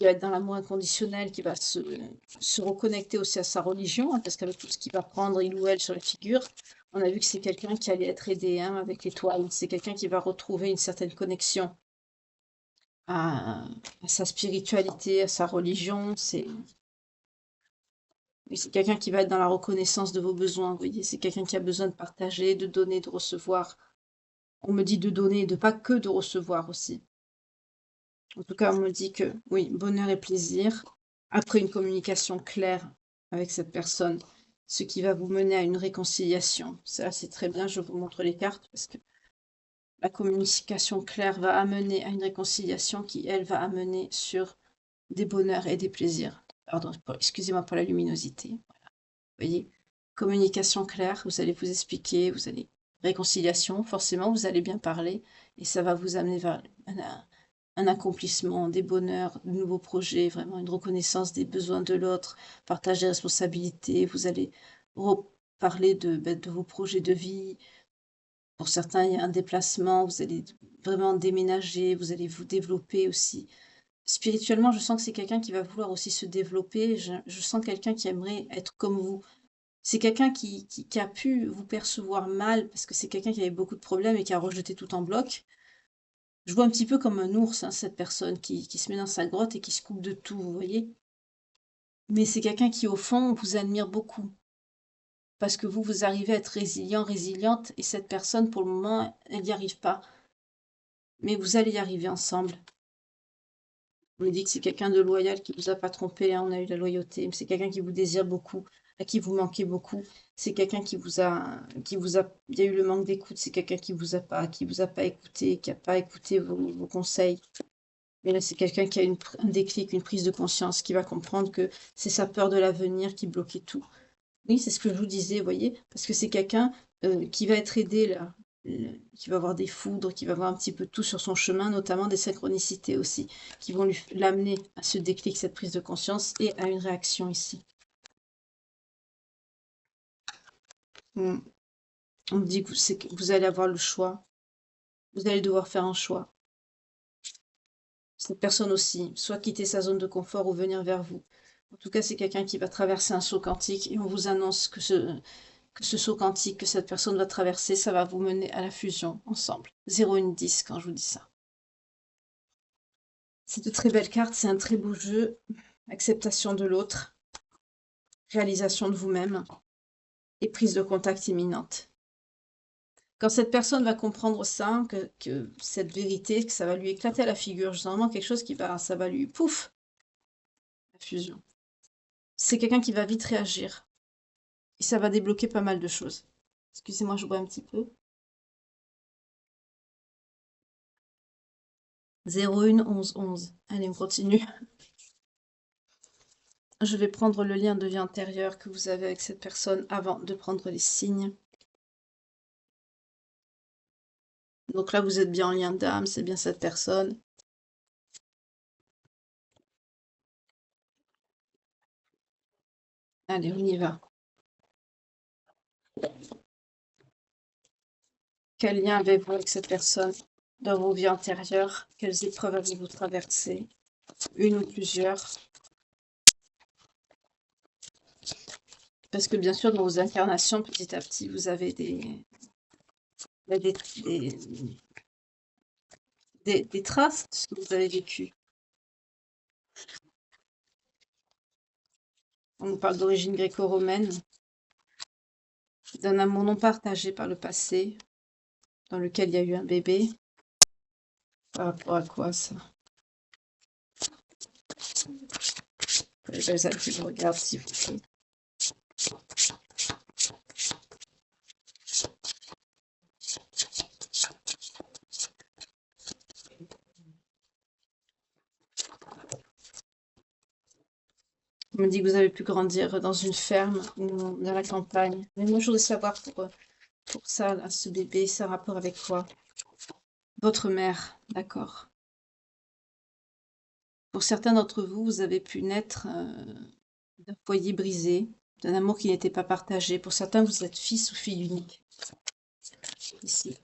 A: être dans l'amour inconditionnel, qui va se reconnecter aussi à sa religion, hein, parce qu'avec tout ce qu'il va prendre, il ou elle, sur la figure, on a vu que c'est quelqu'un qui allait être aidé hein, avec l'étoile. C'est quelqu'un qui va retrouver une certaine connexion à sa spiritualité, à sa religion. C'est quelqu'un qui va être dans la reconnaissance de vos besoins, vous voyez. C'est quelqu'un qui a besoin de partager, de donner, de recevoir. On me dit de donner, de pas que de recevoir aussi. En tout cas, on me dit que oui, bonheur et plaisir, après une communication claire avec cette personne, ce qui va vous mener à une réconciliation. Ça, c'est très bien, je vous montre les cartes, parce que la communication claire va amener à une réconciliation qui, elle, va amener sur des bonheurs et des plaisirs. Pardon, excusez-moi pour la luminosité. Voilà. Vous voyez, communication claire, vous allez vous expliquer, vous allez réconciliation, forcément, vous allez bien parler, et ça va vous amener vers un accomplissement, des bonheurs, de nouveaux projets, vraiment une reconnaissance des besoins de l'autre, partage des responsabilités, vous allez parler de vos projets de vie. Pour certains, il y a un déplacement, vous allez vraiment déménager, vous allez vous développer aussi. Spirituellement, je sens que c'est quelqu'un qui va vouloir aussi se développer. Je sens quelqu'un qui aimerait être comme vous. C'est quelqu'un qui a pu vous percevoir mal parce que c'est quelqu'un qui avait beaucoup de problèmes et qui a rejeté tout en bloc. Je vois un petit peu comme un ours, hein, cette personne qui se met dans sa grotte et qui se coupe de tout, vous voyez. Mais c'est quelqu'un qui, au fond, vous admire beaucoup. Parce que vous arrivez à être résilient, résiliente, et cette personne, pour le moment, elle n'y arrive pas. Mais vous allez y arriver ensemble. On me dit que c'est quelqu'un de loyal qui vous a pas trompé, hein, on a eu la loyauté, mais c'est quelqu'un qui vous désire beaucoup, à qui vous manquez beaucoup. C'est quelqu'un il y a eu le manque d'écoute, c'est quelqu'un qui vous a pas écouté, qui a pas écouté vos conseils. Mais là, c'est quelqu'un qui a un déclic, une prise de conscience, qui va comprendre que c'est sa peur de l'avenir qui bloquait tout. Oui, c'est ce que je vous disais, vous voyez, parce que c'est quelqu'un qui va être aidé là, qui va avoir des foudres, qui va avoir un petit peu tout sur son chemin, notamment des synchronicités aussi, qui vont l'amener à ce déclic, cette prise de conscience et à une réaction ici. On me dit que vous allez avoir le choix, vous allez devoir faire un choix. Cette personne aussi, soit quitter sa zone de confort ou venir vers vous. En tout cas, c'est quelqu'un qui va traverser un saut quantique et on vous annonce que ce saut quantique que cette personne va traverser, ça va vous mener à la fusion ensemble. 0 1 10 quand je vous dis ça. C'est de très belles cartes, c'est un très beau jeu. Acceptation de l'autre, réalisation de vous-même et prise de contact imminente. Quand cette personne va comprendre ça, que cette vérité, que ça va lui éclater à la figure, c'est vraiment quelque chose ça va lui, pouf, la fusion. C'est quelqu'un qui va vite réagir. Et ça va débloquer pas mal de choses. Excusez-moi, je bois un petit peu. 01 11 11. Allez, on continue. Je vais prendre le lien de vie antérieur que vous avez avec cette personne avant de prendre les signes. Donc là, vous êtes bien en lien d'âme, c'est bien cette personne. Allez, on y va. Quel lien avez-vous avec cette personne dans vos vies antérieures? Quelles épreuves avez-vous traversées? Une ou plusieurs? Parce que bien sûr, dans vos incarnations, petit à petit, vous avez des traces de ce que vous avez vécu. On nous parle d'origine gréco-romaine, d'un amour non partagé par le passé, dans lequel il y a eu un bébé. Par rapport à quoi, ça? Les belles âmes qui me regardent, s'il vous plaît. On me dit que vous avez pu grandir dans une ferme ou dans la campagne. Mais moi, je voudrais savoir pour ça, là, ce bébé, ça a rapport avec quoi? Votre mère, d'accord. Pour certains d'entre vous, vous avez pu naître d'un foyer brisé, d'un amour qui n'était pas partagé. Pour certains, vous êtes fils ou fille unique. Ici.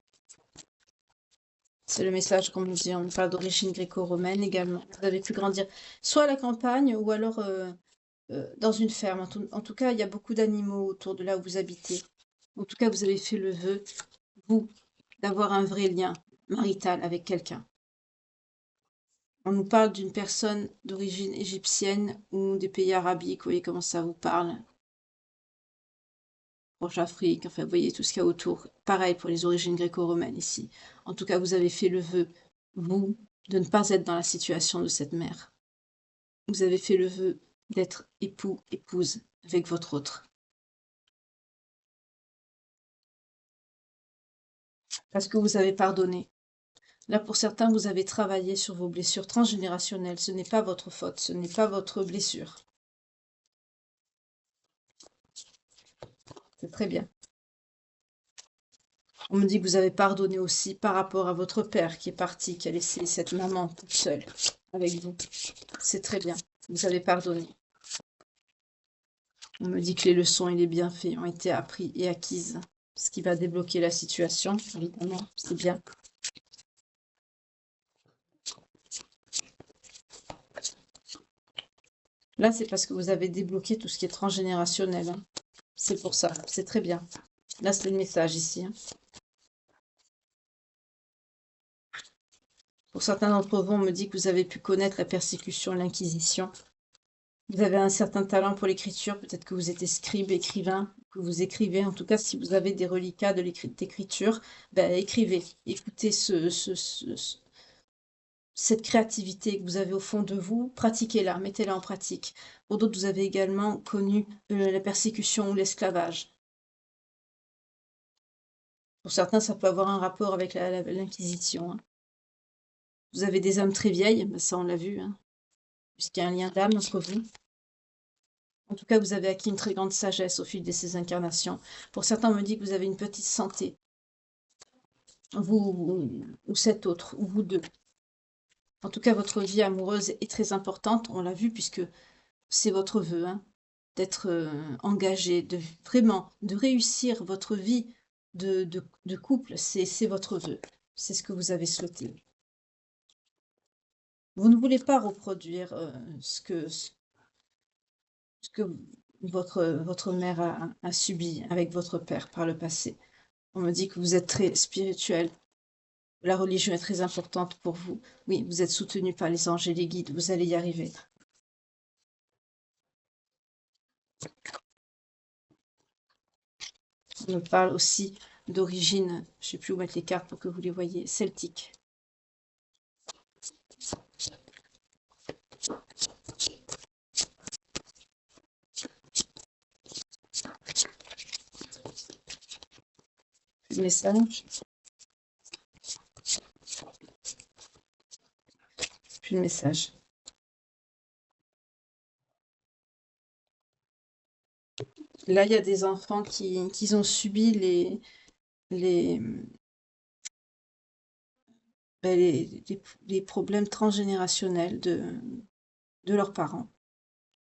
A: C'est le message qu'on nous dit. On parle d'origine gréco-romaine également. Vous avez pu grandir soit à la campagne ou alors dans une ferme. En tout cas, il y a beaucoup d'animaux autour de là où vous habitez. En tout cas, vous avez fait le vœu, vous, d'avoir un vrai lien marital avec quelqu'un. On nous parle d'une personne d'origine égyptienne ou des pays arabiques. Vous voyez comment ça vous parle? Proche Afrique, enfin, vous voyez tout ce qu'il y a autour. Pareil pour les origines gréco-romaines ici. En tout cas, vous avez fait le vœu, vous, de ne pas être dans la situation de cette mère. Vous avez fait le vœu d'être époux, épouse avec votre autre. Parce que vous avez pardonné. Là, pour certains, vous avez travaillé sur vos blessures transgénérationnelles. Ce n'est pas votre faute, ce n'est pas votre blessure. C'est très bien. On me dit que vous avez pardonné aussi par rapport à votre père qui est parti, qui a laissé cette maman toute seule avec vous. C'est très bien. Vous avez pardonné. On me dit que les leçons et les bienfaits ont été appris et acquises, ce qui va débloquer la situation, évidemment. C'est bien. Là, c'est parce que vous avez débloqué tout ce qui est transgénérationnel. Hein. C'est pour ça. C'est très bien. Là, c'est le message ici. Hein. Pour certains d'entre vous, on me dit que vous avez pu connaître la persécution, l'inquisition. Vous avez un certain talent pour l'écriture. Peut-être que vous êtes scribe, écrivain, que vous écrivez. En tout cas, si vous avez des reliquats de l'écriture, ben, écrivez. Écoutez cette créativité que vous avez au fond de vous, pratiquez-la, mettez-la en pratique. Pour d'autres, vous avez également connu la persécution ou l'esclavage. Pour certains, ça peut avoir un rapport avec l'Inquisition. Hein. Vous avez des âmes très vieilles, mais ça on l'a vu, hein, puisqu'il y a un lien d'âme entre vous. En tout cas, vous avez acquis une très grande sagesse au fil de ces incarnations. Pour certains, on me dit que vous avez une petite santé, vous ou cet autre, ou vous deux. En tout cas, votre vie amoureuse est très importante, on l'a vu, puisque c'est votre vœu, hein, d'être engagé, de vraiment, de réussir votre vie de couple, c'est votre vœu. C'est ce que vous avez souhaité. Vous ne voulez pas reproduire ce que votre mère a subi avec votre père par le passé. On me dit que vous êtes très spirituel. La religion est très importante pour vous. Oui, vous êtes soutenu par les anges et les guides. Vous allez y arriver. On me parle aussi d'origine, je ne sais plus où mettre les cartes pour que vous les voyez, celtique. Plus de message. Plus de message. Là, il y a des enfants qui ont subi les, ben, les problèmes transgénérationnels de leurs parents.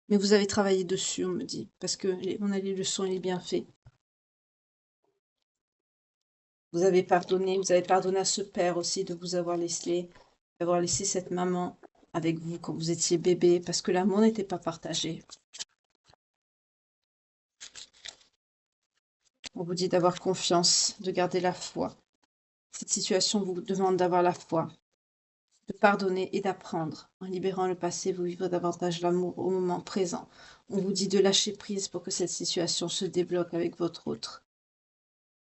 A: Mais vous avez travaillé dessus, on me dit, parce que on a les leçons et les bienfaits. Vous avez pardonné à ce père aussi de vous avoir laissé cette maman avec vous quand vous étiez bébé, parce que l'amour n'était pas partagé. On vous dit d'avoir confiance, de garder la foi. Cette situation vous demande d'avoir la foi, de pardonner et d'apprendre. En libérant le passé, vous vivrez davantage l'amour au moment présent. On vous dit de lâcher prise pour que cette situation se débloque avec votre autre.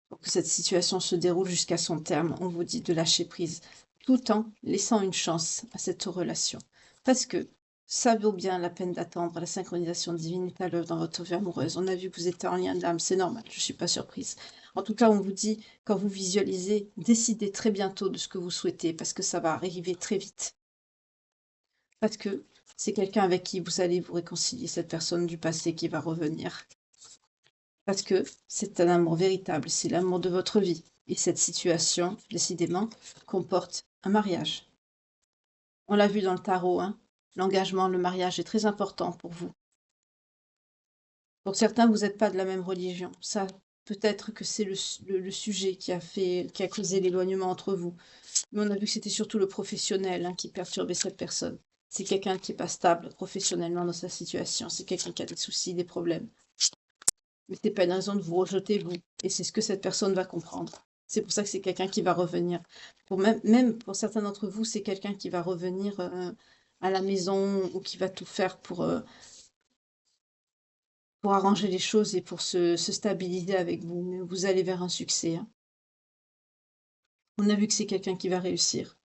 A: Pour que cette situation se déroule jusqu'à son terme, on vous dit de lâcher prise, tout en laissant une chance à cette relation. Parce que ça vaut bien la peine d'attendre, la synchronisation divine est à l'œuvre dans votre vie amoureuse. On a vu que vous étiez en lien d'âme, c'est normal, je ne suis pas surprise. En tout cas, on vous dit, quand vous visualisez, décidez très bientôt de ce que vous souhaitez, parce que ça va arriver très vite. Parce que c'est quelqu'un avec qui vous allez vous réconcilier, cette personne du passé qui va revenir. Parce que c'est un amour véritable, c'est l'amour de votre vie. Et cette situation, décidément, comporte un mariage. On l'a vu dans le tarot, hein, l'engagement, le mariage est très important pour vous. Pour certains, vous n'êtes pas de la même religion. Ça, peut-être que c'est le sujet qui a causé l'éloignement entre vous. Mais on a vu que c'était surtout le professionnel, hein, qui perturbait cette personne. C'est quelqu'un qui n'est pas stable professionnellement dans sa situation. C'est quelqu'un qui a des soucis, des problèmes. Mais c'est pas une raison de vous rejeter, vous. Et c'est ce que cette personne va comprendre. C'est pour ça que c'est quelqu'un qui va revenir. Même pour certains d'entre vous, c'est quelqu'un qui va revenir à la maison ou qui va tout faire pour arranger les choses et pour se stabiliser avec vous. Mais vous allez vers un succès, hein. On a vu que c'est quelqu'un qui va réussir.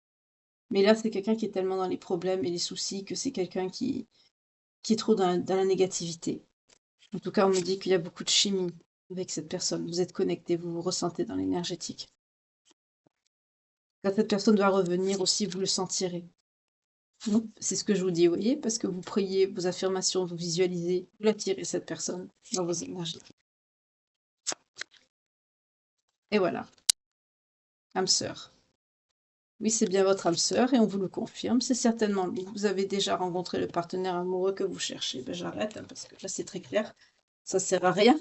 A: Mais là, c'est quelqu'un qui est tellement dans les problèmes et les soucis que c'est quelqu'un qui est trop dans la négativité. En tout cas, on me dit qu'il y a beaucoup de chimie avec cette personne. Vous êtes connecté, vous vous ressentez dans l'énergétique. Quand cette personne doit revenir aussi, vous le sentirez. C'est ce que je vous dis, vous voyez, parce que vous priez, vos affirmations, vous visualisez, vous l'attirez, cette personne, dans vos énergies. Et voilà, âme sœur. Oui, c'est bien votre âme sœur et on vous le confirme, c'est certainement lui. Vous avez déjà rencontré le partenaire amoureux que vous cherchez. Ben, j'arrête, hein, parce que là, c'est très clair. Ça sert à rien.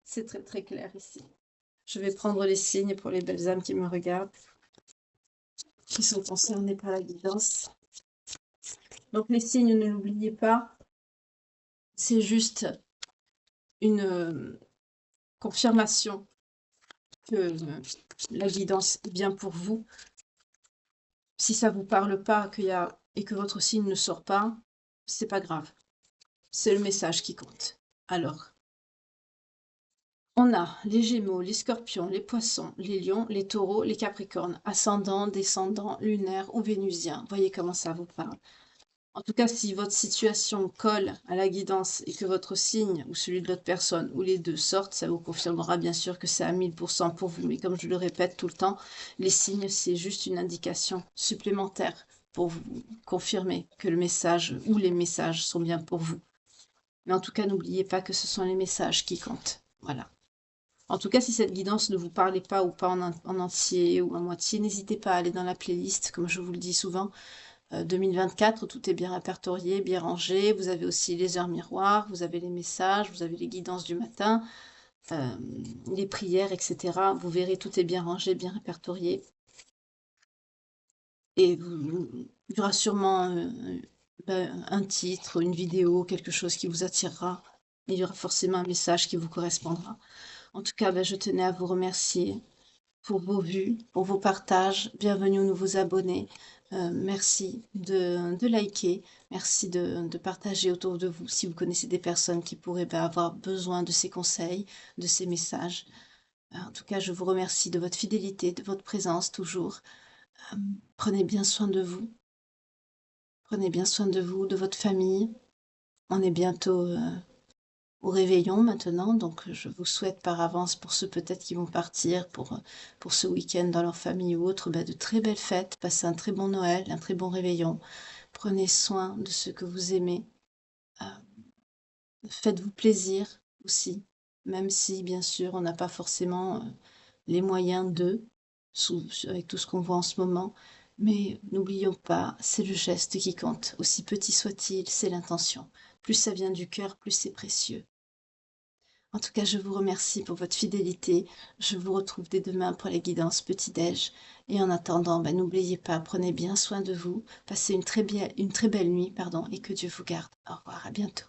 A: C'est très, très clair ici. Je vais prendre les signes pour les belles âmes qui me regardent, qui sont concernées par la guidance. Donc, les signes, ne l'oubliez pas, c'est juste une confirmation que la guidance est bien pour vous. Si ça vous parle pas et que votre signe ne sort pas, c'est pas grave. C'est le message qui compte. Alors, on a les Gémeaux, les Scorpions, les Poissons, les Lions, les Taureaux, les Capricornes, ascendant, descendant, lunaire ou vénusien. Voyez comment ça vous parle. En tout cas, si votre situation colle à la guidance et que votre signe ou celui de l'autre personne ou les deux sortent, ça vous confirmera bien sûr que c'est à 1000% pour vous. Mais comme je le répète tout le temps, les signes, c'est juste une indication supplémentaire pour vous confirmer que le message ou les messages sont bien pour vous. Mais en tout cas, n'oubliez pas que ce sont les messages qui comptent. Voilà. En tout cas, si cette guidance ne vous parlait pas ou pas en entier ou à moitié, n'hésitez pas à aller dans la playlist, comme je vous le dis souvent. 2024, tout est bien répertorié, bien rangé. Vous avez aussi les heures miroirs, vous avez les messages, vous avez les guidances du matin, euh, les prières, etc. Vous verrez, tout est bien rangé, bien répertorié. Et il y aura sûrement un titre, une vidéo, quelque chose qui vous attirera. Et il y aura forcément un message qui vous correspondra. En tout cas, je tenais à vous remercier pour vos vues, pour vos partages. Bienvenue aux nouveaux abonnés. Merci de liker, merci de partager autour de vous si vous connaissez des personnes qui pourraient avoir besoin de ces conseils, de ces messages. En tout cas, je vous remercie de votre fidélité, de votre présence toujours. Euh, Prenez bien soin de vous. Prenez bien soin de vous, de votre famille. On est bientôt au réveillon maintenant, donc je vous souhaite par avance pour ceux peut-être qui vont partir pour ce week-end dans leur famille ou autre, de très belles fêtes, passez un très bon Noël, un très bon réveillon. Prenez soin de ceux que vous aimez. Euh, Faites-vous plaisir aussi, même si bien sûr on n'a pas forcément les moyens d'eux, avec tout ce qu'on voit en ce moment. Mais n'oublions pas, c'est le geste qui compte, aussi petit soit-il, c'est l'intention. Plus ça vient du cœur, plus c'est précieux. En tout cas, je vous remercie pour votre fidélité. Je vous retrouve dès demain pour les guidances petit-déj. Et en attendant, n'oubliez pas, prenez bien soin de vous. Passez une très belle nuit, pardon, et que Dieu vous garde. Au revoir, à bientôt.